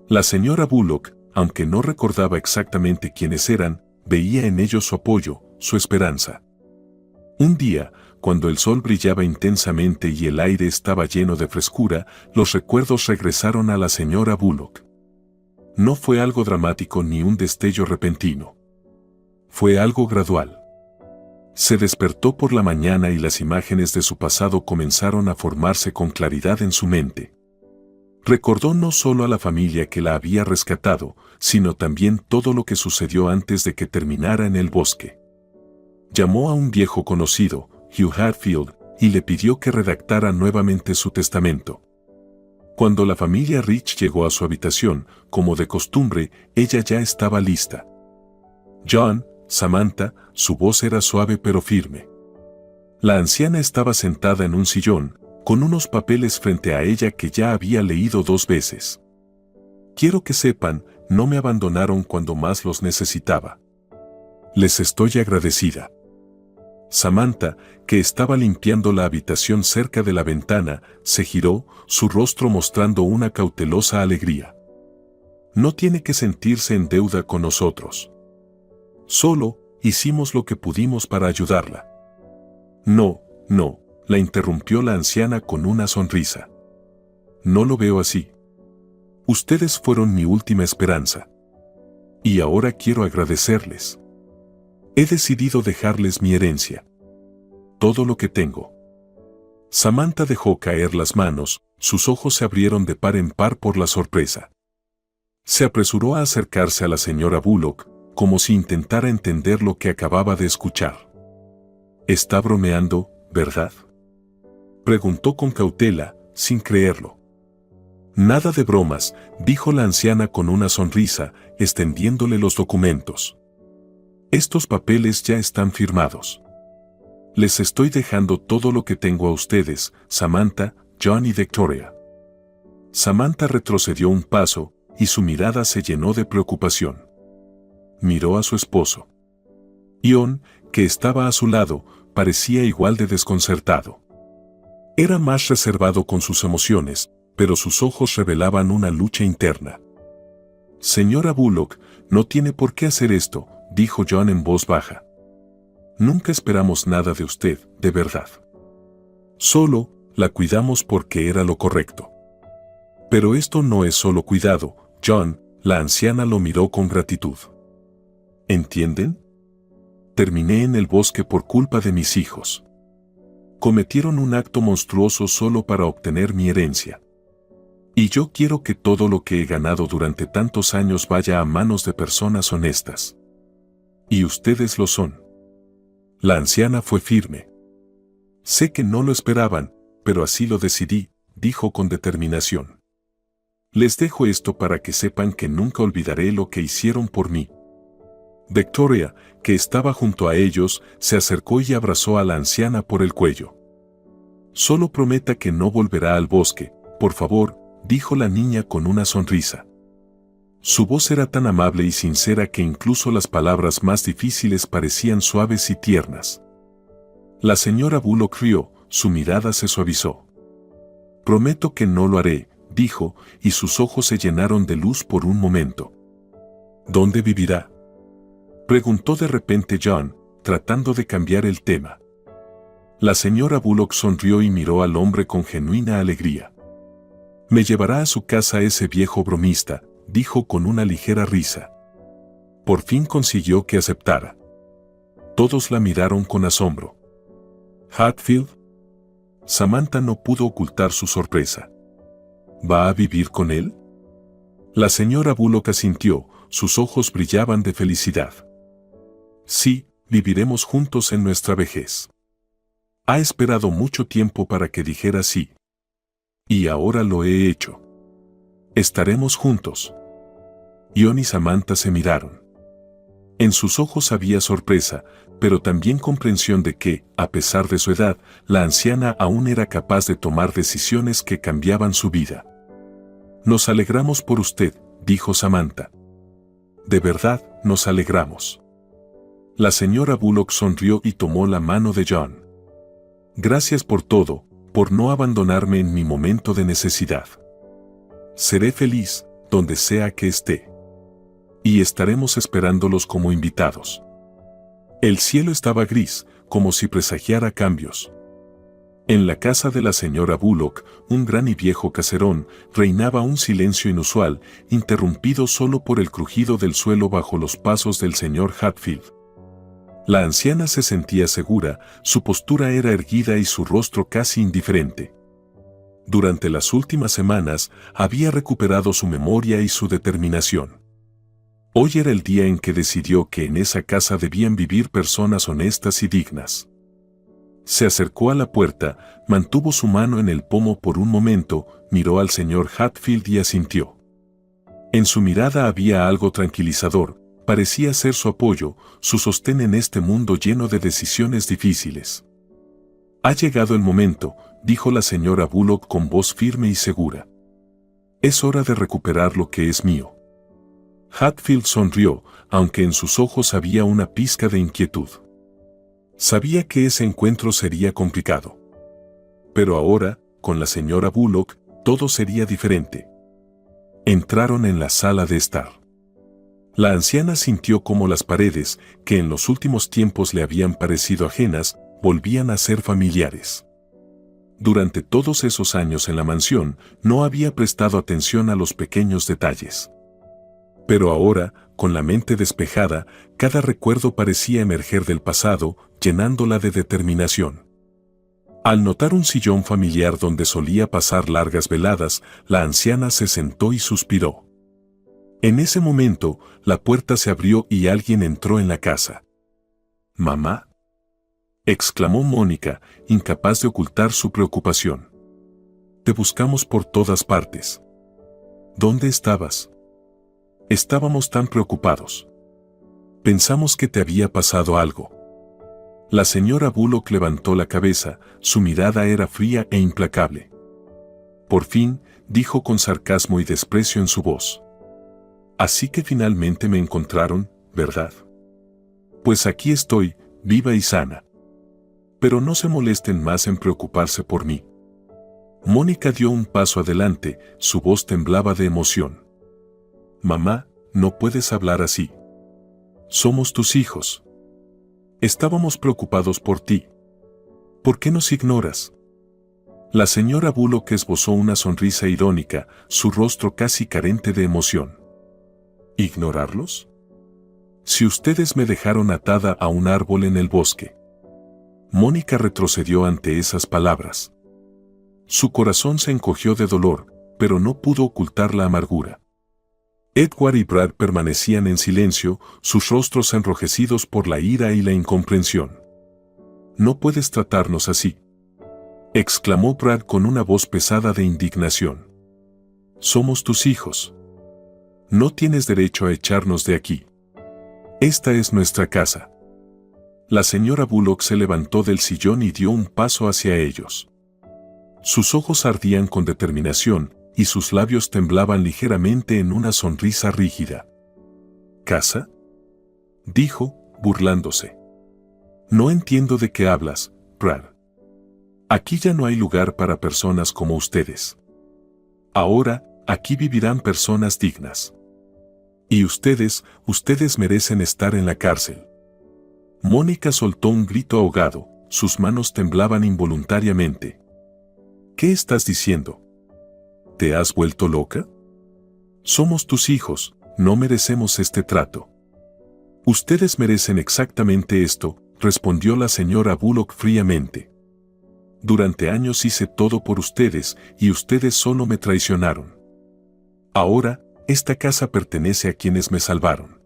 La señora Bullock, aunque no recordaba exactamente quiénes eran, veía en ellos su apoyo, su esperanza. Un día, cuando el sol brillaba intensamente y el aire estaba lleno de frescura, los recuerdos regresaron a la señora Bullock. No fue algo dramático ni un destello repentino. Fue algo gradual. Se despertó por la mañana y las imágenes de su pasado comenzaron a formarse con claridad en su mente. Recordó no solo a la familia que la había rescatado, sino también todo lo que sucedió antes de que terminara en el bosque. Llamó a un viejo conocido, Hugh Hatfield, y le pidió que redactara nuevamente su testamento. Cuando la familia Rich llegó a su habitación, como de costumbre, ella ya estaba lista. John, Samantha, su voz era suave pero firme. La anciana estaba sentada en un sillón, con unos papeles frente a ella que ya había leído 2 veces. Quiero que sepan, no me abandonaron cuando más los necesitaba. Les estoy agradecida. Samantha, que estaba limpiando la habitación cerca de la ventana, se giró, su rostro mostrando una cautelosa alegría. No tiene que sentirse en deuda con nosotros. Solo hicimos lo que pudimos para ayudarla. No, la interrumpió la anciana con una sonrisa. No lo veo así. Ustedes fueron mi última esperanza. Y ahora quiero agradecerles. He decidido dejarles mi herencia. Todo lo que tengo. Samantha dejó caer las manos, sus ojos se abrieron de par en par por la sorpresa. Se apresuró a acercarse a la señora Bullock, como si intentara entender lo que acababa de escuchar. ¿Está bromeando, verdad?, preguntó con cautela, sin creerlo. Nada de bromas, dijo la anciana con una sonrisa, extendiéndole los documentos. Estos papeles ya están firmados. Les estoy dejando todo lo que tengo a ustedes, Samantha, John y Victoria. Samantha retrocedió un paso, y su mirada se llenó de preocupación. Miró a su esposo. John, que estaba a su lado, parecía igual de desconcertado. Era más reservado con sus emociones, pero sus ojos revelaban una lucha interna. Señora Bullock, no tiene por qué hacer esto, dijo John en voz baja. Nunca esperamos nada de usted, de verdad. Solo la cuidamos porque era lo correcto. Pero esto no es solo cuidado, John, la anciana lo miró con gratitud. ¿Entienden? Terminé en el bosque por culpa de mis hijos. Cometieron un acto monstruoso solo para obtener mi herencia. Y yo quiero que todo lo que he ganado durante tantos años vaya a manos de personas honestas. Y ustedes lo son. La anciana fue firme. Sé que no lo esperaban, pero así lo decidí, dijo con determinación. Les dejo esto para que sepan que nunca olvidaré lo que hicieron por mí. Victoria, que estaba junto a ellos, se acercó y abrazó a la anciana por el cuello. Solo prometa que no volverá al bosque, por favor, dijo la niña con una sonrisa. Su voz era tan amable y sincera que incluso las palabras más difíciles parecían suaves y tiernas. La señora Bullock rió, su mirada se suavizó. Prometo que no lo haré, dijo, y sus ojos se llenaron de luz por un momento. ¿Dónde vivirá?, preguntó de repente John, tratando de cambiar el tema. La señora Bullock sonrió y miró al hombre con genuina alegría. Me llevará a su casa ese viejo bromista, dijo con una ligera risa. Por fin consiguió que aceptara. Todos la miraron con asombro. ¿Hatfield? Samantha no pudo ocultar su sorpresa. ¿Va a vivir con él? La señora Bullock asintió, sus ojos brillaban de felicidad. Sí, viviremos juntos en nuestra vejez. Ha esperado mucho tiempo para que dijera sí. Y ahora lo he hecho. Estaremos juntos. John y Samantha se miraron. En sus ojos había sorpresa, pero también comprensión de que, a pesar de su edad, la anciana aún era capaz de tomar decisiones que cambiaban su vida. Nos alegramos por usted, dijo Samantha. De verdad, nos alegramos. La señora Bullock sonrió y tomó la mano de John. Gracias por todo, por no abandonarme en mi momento de necesidad. Seré feliz, donde sea que esté. Y estaremos esperándolos como invitados. El cielo estaba gris, como si presagiara cambios. En la casa de la señora Bullock, un gran y viejo caserón, reinaba un silencio inusual, interrumpido solo por el crujido del suelo bajo los pasos del señor Hatfield. La anciana se sentía segura, su postura era erguida y su rostro casi indiferente. Durante las últimas semanas, había recuperado su memoria y su determinación. Hoy era el día en que decidió que en esa casa debían vivir personas honestas y dignas. Se acercó a la puerta, mantuvo su mano en el pomo por un momento, miró al señor Hatfield y asintió. En su mirada había algo tranquilizador, parecía ser su apoyo, su sostén en este mundo lleno de decisiones difíciles. Ha llegado el momento, dijo la señora Bullock con voz firme y segura. Es hora de recuperar lo que es mío. Hatfield sonrió, aunque en sus ojos había una pizca de inquietud. Sabía que ese encuentro sería complicado. Pero ahora, con la señora Bullock, todo sería diferente. Entraron en la sala de estar. La anciana sintió cómo las paredes, que en los últimos tiempos le habían parecido ajenas, volvían a ser familiares. Durante todos esos años en la mansión, no había prestado atención a los pequeños detalles. Pero ahora, con la mente despejada, cada recuerdo parecía emerger del pasado, llenándola de determinación. Al notar un sillón familiar donde solía pasar largas veladas, la anciana se sentó y suspiró. En ese momento, la puerta se abrió y alguien entró en la casa. «¿Mamá?», exclamó Mónica, incapaz de ocultar su preocupación. «Te buscamos por todas partes. ¿Dónde estabas?» «Estábamos tan preocupados. Pensamos que te había pasado algo». La señora Bullock levantó la cabeza, su mirada era fría e implacable. Por fin, dijo con sarcasmo y desprecio en su voz. «Así que finalmente me encontraron, ¿verdad? Pues aquí estoy, viva y sana. Pero no se molesten más en preocuparse por mí». Mónica dio un paso adelante, su voz temblaba de emoción. «Mamá, no puedes hablar así. Somos tus hijos. Estábamos preocupados por ti. ¿Por qué nos ignoras?» La señora Bullock esbozó una sonrisa irónica, su rostro casi carente de emoción. ¿Ignorarlos? Si ustedes me dejaron atada a un árbol en el bosque. Mónica retrocedió ante esas palabras. Su corazón se encogió de dolor, pero no pudo ocultar la amargura. Edward y Brad permanecían en silencio, sus rostros enrojecidos por la ira y la incomprensión. «No puedes tratarnos así», exclamó Brad con una voz pesada de indignación. «Somos tus hijos. No tienes derecho a echarnos de aquí. Esta es nuestra casa». La señora Bullock se levantó del sillón y dio un paso hacia ellos. Sus ojos ardían con determinación, y sus labios temblaban ligeramente en una sonrisa rígida. «¿Casa?», dijo, burlándose. «No entiendo de qué hablas, Brad. Aquí ya no hay lugar para personas como ustedes. Ahora, aquí vivirán personas dignas. Y ustedes merecen estar en la cárcel». Mónica soltó un grito ahogado, sus manos temblaban involuntariamente. «¿Qué estás diciendo? ¿Te has vuelto loca? Somos tus hijos, no merecemos este trato». Ustedes merecen exactamente esto, respondió la señora Bullock fríamente. Durante años hice todo por ustedes y ustedes solo me traicionaron. Ahora, esta casa pertenece a quienes me salvaron.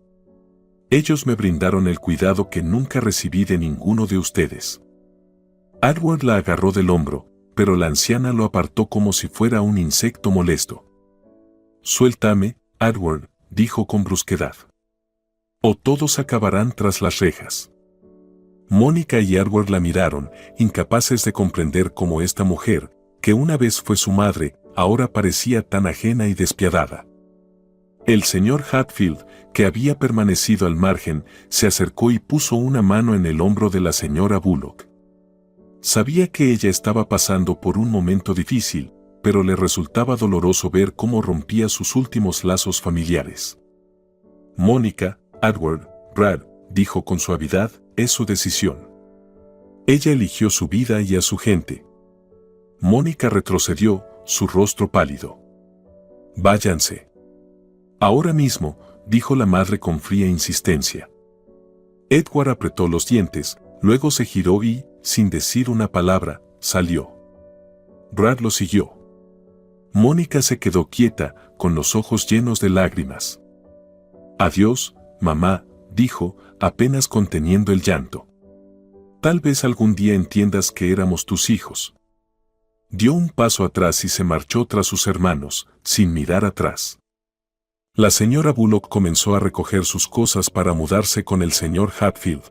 Ellos me brindaron el cuidado que nunca recibí de ninguno de ustedes. Edward la agarró del hombro, pero la anciana lo apartó como si fuera un insecto molesto. Suéltame, Edward, dijo con brusquedad. O todos acabarán tras las rejas. Mónica y Edward la miraron, incapaces de comprender cómo esta mujer, que una vez fue su madre, ahora parecía tan ajena y despiadada. El señor Hatfield, que había permanecido al margen, se acercó y puso una mano en el hombro de la señora Bullock. Sabía que ella estaba pasando por un momento difícil, pero le resultaba doloroso ver cómo rompía sus últimos lazos familiares. Mónica, Edward, Brad, dijo con suavidad, es su decisión. Ella eligió su vida y a su gente. Mónica retrocedió, su rostro pálido. Váyanse. Ahora mismo, dijo la madre con fría insistencia. Edward apretó los dientes, luego se giró y, sin decir una palabra, salió. Brad lo siguió. Mónica se quedó quieta, con los ojos llenos de lágrimas. Adiós, mamá, dijo, apenas conteniendo el llanto. Tal vez algún día entiendas que éramos tus hijos. Dio un paso atrás y se marchó tras sus hermanos, sin mirar atrás. La señora Bullock comenzó a recoger sus cosas para mudarse con el señor Hatfield.